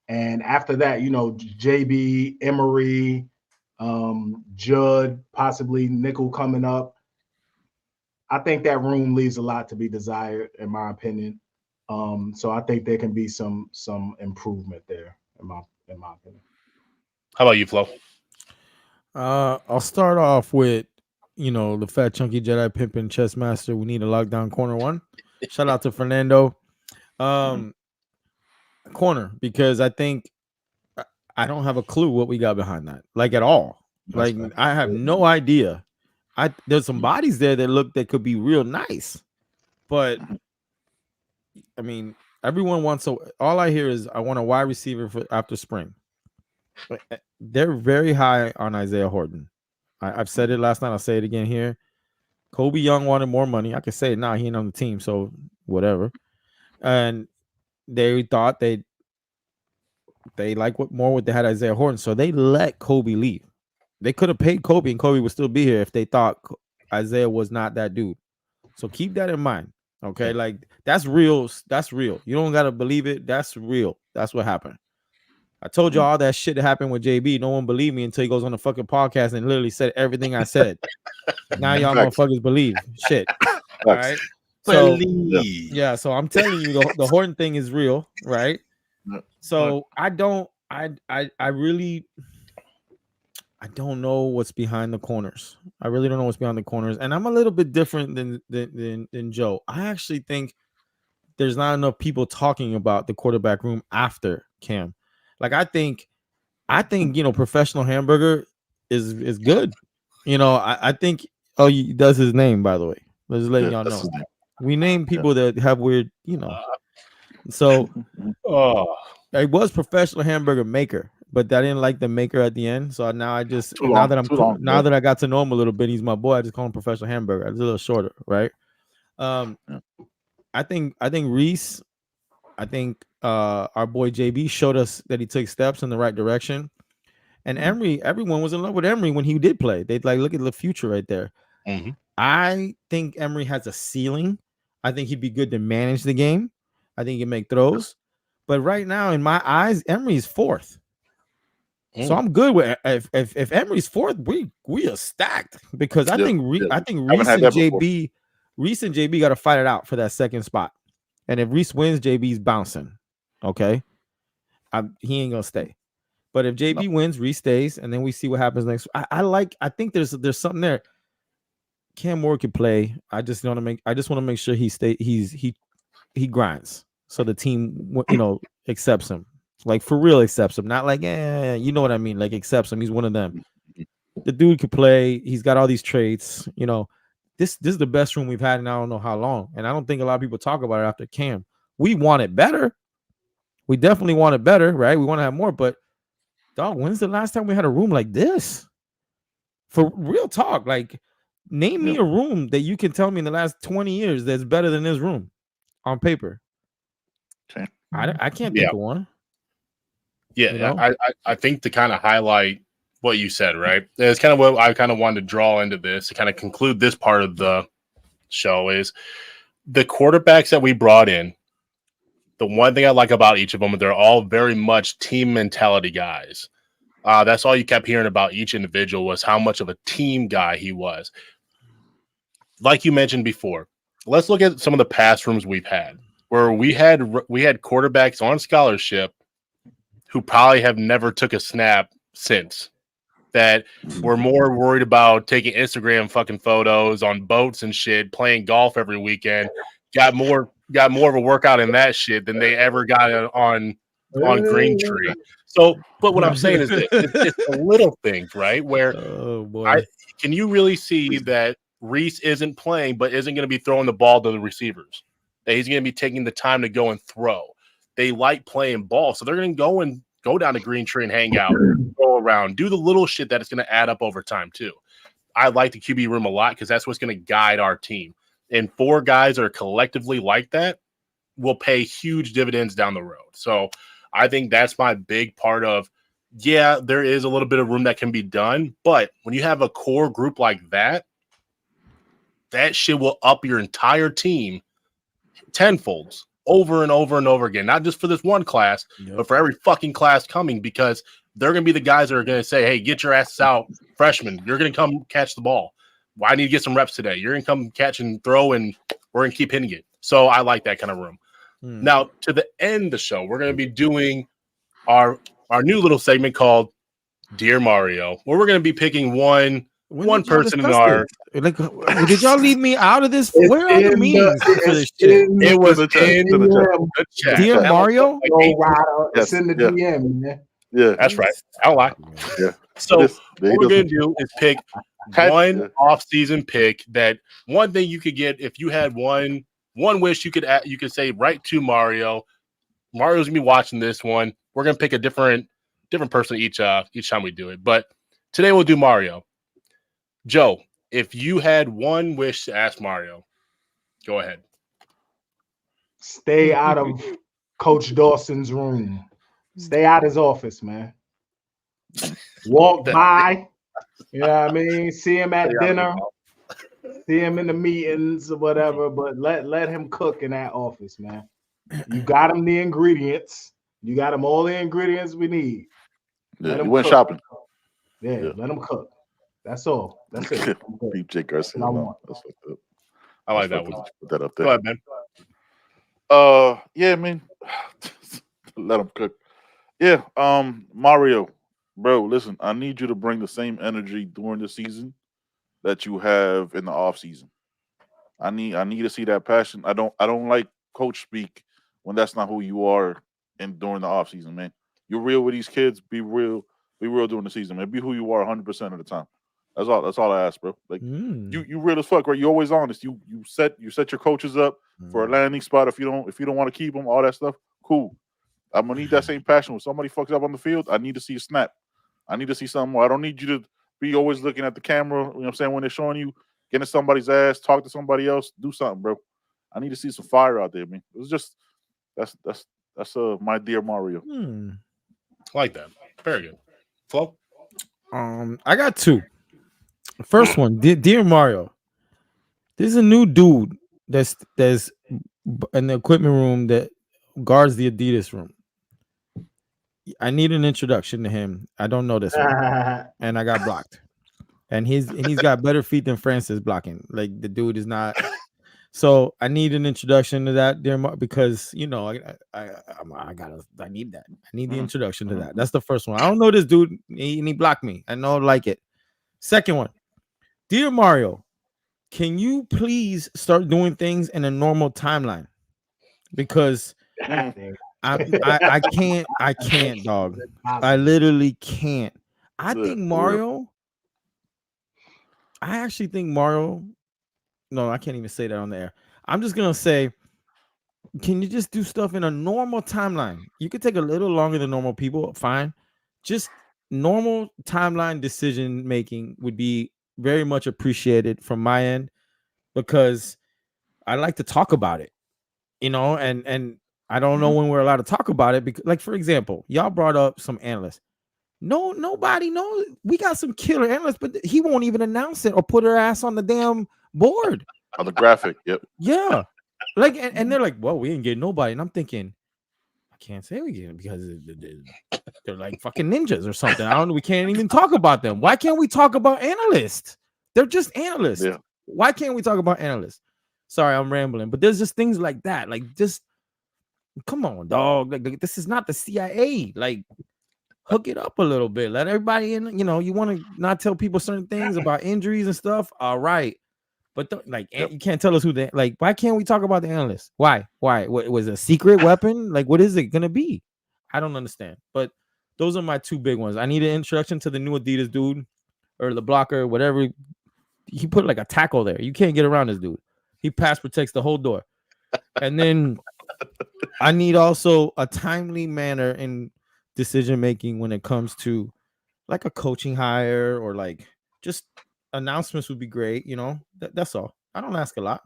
And after that, JB, Emery, Judd, possibly nickel coming up. I think that room leaves a lot to be desired, in my opinion. So I think there can be some improvement there, in my opinion. How about you, Flo? I'll start off with the fat chunky Jedi pimping chess master. We need a lockdown corner one. Shout out to Fernando. Corner, because I think I don't have a clue what we got behind that, like at all. Like I have no idea. There's some bodies there that could be real nice, but I mean, everyone wants all I hear is I want a wide receiver for after spring. They're very high on Isaiah Horton. I've said it last night. I'll say it again here. Kobe Young wanted more money. I could say it now. He ain't on the team, so whatever. And they thought they like what they had Isaiah Horton, so they let Kobe leave. They could have paid Kobe, and Kobe would still be here if they thought Isaiah was not that dude. So keep that in mind. Okay, like that's real. That's real. You don't gotta believe it. That's real. That's what happened. I told you all that shit that happened with JB. No one believed me until he goes on the fucking podcast and literally said everything I said. Now y'all motherfuckers believe shit. All right. So yeah. So I'm telling you, the Horton thing is real, right? So I really don't know what's behind the corners. I really don't know what's behind the corners, and I'm a little bit different than Joe. I actually think there's not enough people talking about the quarterback room after Cam. Like I think Professional Hamburger is good. I think he does his name, by the way. Let's let y'all know. We name people that have weird, So it was Professional Hamburger Maker, but I didn't like the maker at the end. So now that I got to know him a little bit, he's my boy. I just call him Professional Hamburger. It's a little shorter, right? I think Reese. I think our boy JB showed us that he took steps in the right direction. And Emery, everyone was in love with Emery when he did play. They'd like, look at the future right there. Mm-hmm. I think Emery has a ceiling. I think he'd be good to manage the game. I think he can make throws. But right now, in my eyes, Emery's fourth. So I'm good with if Emery's fourth, we are stacked, because I think Reese and JB got to fight it out for that second spot. And if Reese wins, JB's bouncing. Okay. He ain't gonna stay. But if JB wins, Reese stays, and then we see what happens next. I think there's something there. Cam Moore could play. I just want to make sure he grinds, so the team accepts him. Like for real accepts him. Not like, you know what I mean? Like accepts him. He's one of them. The dude could play. He's got all these traits, This is the best room we've had in I don't know how long. And I don't think a lot of people talk about it after Cam. We want it better. We definitely want it better, right? We want to have more. But, dog, when's the last time we had a room like this? For real talk, like, name me a room that you can tell me in the last 20 years that's better than this room on paper. Okay. I can't think of one. Yeah, I think to kind of highlight what you said, right? It's kind of what I kind of wanted to draw into this to kind of conclude this part of the show is the quarterbacks that we brought in. The one thing I like about each of them, they're all very much team mentality guys. That's all you kept hearing about each individual was how much of a team guy he was. Like you mentioned before, let's look at some of the past rooms we've had where we had quarterbacks on scholarship who probably have never took a snap since, that were more worried about taking Instagram fucking photos on boats and shit, playing golf every weekend, got more of a workout in that shit than they ever got on Green Tree. So, but what I'm saying is that it's the little things, right? Where can you really see that Reese isn't playing, but isn't going to be throwing the ball to the receivers? That he's going to be taking the time to go and throw. They like playing ball, so they're going to go down to Green Tree and hang out, go around, do the little shit that is going to add up over time too. I like the QB room a lot because that's what's going to guide our team. And 4 guys that are collectively like that will pay huge dividends down the road. So I think that's my big part of, there is a little bit of room that can be done. But when you have a core group like that, that shit will up your entire team tenfolds over and over and over again. Not just for this one class, but for every fucking class coming, because they're going to be the guys that are going to say, hey, get your asses out, freshmen. You're going to come catch the ball. Well, I need to get some reps today. You're going to come catch and throw, and we're going to keep hitting it. So I like that kind of room. Now, to the end of the show, we're going to be doing our new little segment called Dear Mario, where we're going to be picking one person in our Like, did y'all leave me out of this? It's Where are the in memes for it's this shit? in It was the chat, in in the chat. the chat. Dear That was Mario? like Go 8 Rider. It's Yes, in the yeah. DM, man. Yeah, That's right. I don't lie. yeah. So It is. what we're gonna do is pick one Yeah. off-season pick. That one thing you could get if you had one wish you could say right to Mario. Mario's gonna be watching this one. We're gonna pick a different person each time we do it. But today we'll do Mario. Joe, if you had one wish to ask Mario, go ahead. Stay out of Coach Dawson's room. Stay out his office, man. Walk by. You know what I mean? See him at dinner. See him in the meetings or whatever, but let him cook in that office, man. You got him the ingredients. You got him all the ingredients we need. Yeah, Let he him went cook. shopping. Yeah, let him cook. That's all. That's it. I'm good. Beat Jake Garcia. I No, want. that's fucked up. I like That's that fucked one. up. Put that up Go there. ahead, man. Yeah, man. Let him cook. Yeah, Mario, bro, listen, I need you to bring the same energy during the season that you have in the off season. I need to see that passion. I don't like coach speak when that's not who you are and during the off season, man. You're real with these kids. Be real during the season, man. Be who you are 100% of the time. That's all I ask, bro. Like you real as fuck, right? You're always honest. You set your coaches up for a landing spot. If you don't want to keep them, all that stuff, cool. I'm gonna need that same passion. When somebody fucks up on the field, I need to see a snap. I need to see something more. I don't need you to be always looking at the camera. You know what I'm saying? When they're showing you, getting somebody's ass, talk to somebody else, do something, bro. I need to see some fire out there, man. It was just that's my dear Mario. I like that. Very good. Flo? I got two. First one, dear Mario. There's a new dude that's in the equipment room that guards the Adidas room. I need an introduction to him. I don't know this one, and I got blocked. And he's got better feet than Francis blocking. Like the dude is not. So I need an introduction to that, dear Mario, because I need that. I need the introduction to that. That's the first one. I don't know this dude, and he blocked me. I don't like it. Second one, dear Mario, can you please start doing things in a normal timeline? Because I can't, dog. I literally can't. I actually think Mario. No, I can't even say that on the air. I'm just gonna say, can you just do stuff in a normal timeline? You could take a little longer than normal people, fine. Just normal timeline decision making would be very much appreciated from my end, because I like to talk about it, and I don't know when we're allowed to talk about it, because, like, for example, y'all brought up some analysts. No, nobody knows. We got some killer analysts, but he won't even announce it or put her ass on the damn board. On the graphic, yep. Yeah. Like, and they're like, well, we ain't getting nobody. And I'm thinking, I can't say we get it because they're like fucking ninjas or something. I don't know. We can't even talk about them. Why can't we talk about analysts? They're just analysts. Yeah. Why can't we talk about analysts? Sorry, I'm rambling, but there's just things like that. Like, just come on, dog. Like this is not the CIA. Like, hook it up a little bit. Let everybody in. You want to not tell people certain things about injuries and stuff. All right. But you can't tell us who they like. Why can't we talk about the analysts? Why? What was a secret weapon? Like, what is it gonna be? I don't understand. But those are my two big ones. I need an introduction to the new Adidas dude, or the blocker, whatever. He put like a tackle there. You can't get around this dude. He pass protects the whole door. And then I need also a timely manner in decision making when it comes to like a coaching hire, or like just announcements would be great. That's all. I don't ask a lot.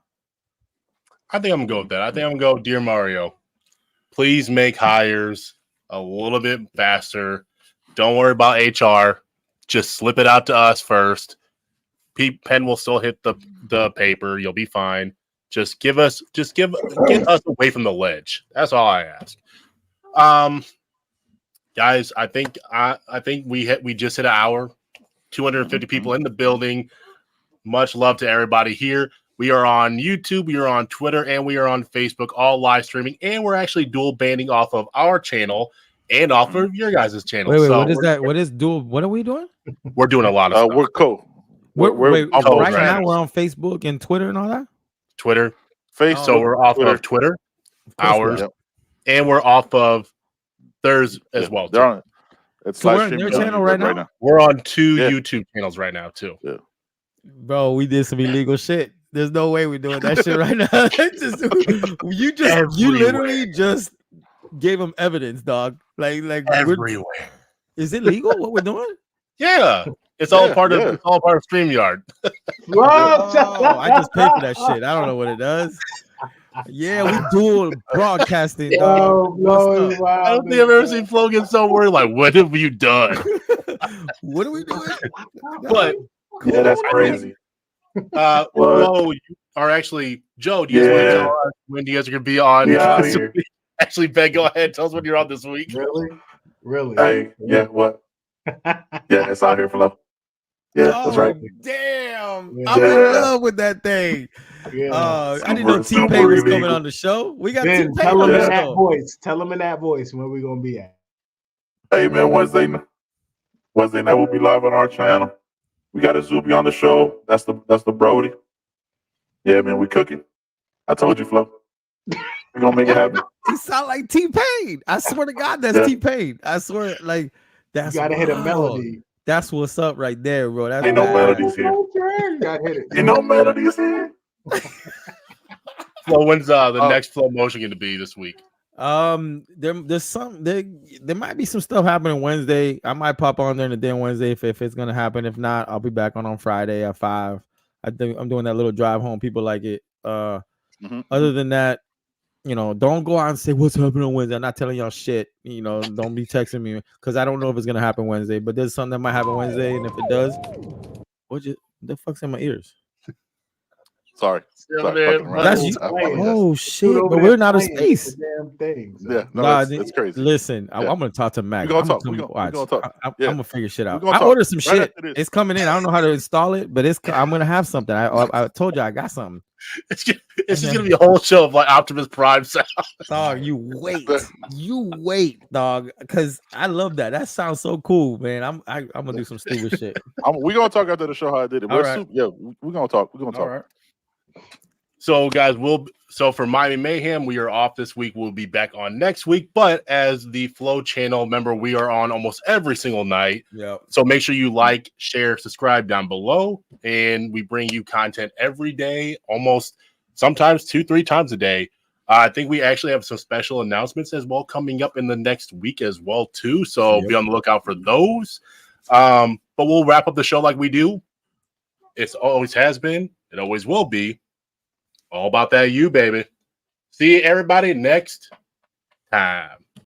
I think I'm gonna go with that. I think I'm gonna go, dear Mario, please make hires a little bit faster. Don't worry about HR. Just slip it out to us first. Pen will still hit the paper. You'll be fine. Get us away from the ledge. That's all I ask. Guys, I think we just hit an hour. 250 people in the building. Much love to everybody here. We are on YouTube, we are on Twitter, and we are on Facebook, all live streaming. And we're actually dual banding off of our channel and off of your guys' channel. Wait, so what is that? What is dual? What are we doing? We're doing a lot of stuff. We're co. Wait, on both right now channels. we're on Facebook and Twitter and all that. Twitter. Facebook. So we're off Twitter. of Twitter, Of course we ours, are. and we're off of theirs as well. They're Too. on it. It's So live we're on streaming their on channel YouTube right now? We're on 2 Yeah. YouTube channels right now too. Bro, we did some illegal shit. There's no way we're doing that shit right now. You literally just gave them evidence, dog. Like Everywhere. is it legal what we're doing? Yeah. It's all part of yeah. it's all part of StreamYard. Oh, I just paid for that shit. I don't know what it does. Yeah, we dual broadcasting, dog. What's up? I don't think I've ever seen Flo get so worried. Like, what have you done? What are we doing? But Yeah, that's crazy. Flo, you are actually Joe. Do you guys want to tell us when you guys are gonna be on? This week? Actually, Ben, go ahead. Tell us when you're on this week. Really? Hey, yeah, what? Yeah, it's out here, Flo. Yeah, that's right. Damn. Yeah. I'm in love with that thing. Yeah. I didn't know Super T-Pain was coming illegal. on the show. We got Ben, T-Pain tell on him the in that show. voice. Tell him in that voice where we gonna be at. Hey, man, Wednesday night we'll be live on our channel. We got a Zuby on the show. That's the Brody. Yeah, man, we cooking. I told you, Flo. We're gonna make it happen. He sound like T-Pain. I swear to God, that's T-Pain. I swear, like that's You gotta hit a wild. melody. That's what's up right there, bro. That's Ain't no bad. melodies here. You gotta hit it. Ain't no melodies here. Flo, when's the next Flow Motion going to be this week? There might be some stuff happening Wednesday. I might pop on there in the day on Wednesday if it's gonna happen. If not, I'll be back on Friday at 5. I think I'm doing that little drive home. People like it. Other than that, don't go out and say what's happening on Wednesday. I'm not telling y'all shit. Don't be texting me because I don't know if it's gonna happen Wednesday. But there's something that might happen Wednesday, and if it does, the fuck's in my ears? Sorry. That's you. Oh shit! But we're not of space. Yeah, no, it's crazy. Listen, I'm gonna talk to Mac. We're gonna I'm talk. I'm gonna figure shit out. We're gonna I talk ordered some right shit. after this. It's coming in. I don't know how to install it, but I'm gonna have something. I told you I got something. It's just gonna be a whole show of like Optimus Prime sound. Dog, you wait, dog, because I love that. That sounds so cool, man. I'm gonna do some stupid shit. We're gonna talk after the show how I did it. All right. We're gonna talk. We're gonna talk. All right. So, guys, so for Miami Mayhem, we are off this week. We'll be back on next week. But as the Flow channel member, we are on almost every single night. Yeah. So make sure you like, share, subscribe down below. And we bring you content every day, almost sometimes 2-3 times a day. I think we actually have some special announcements as well coming up in the next week as well, too. So be on the lookout for those. But we'll wrap up the show like we do. It always has been. It always will be. All about that you, baby. See everybody next time.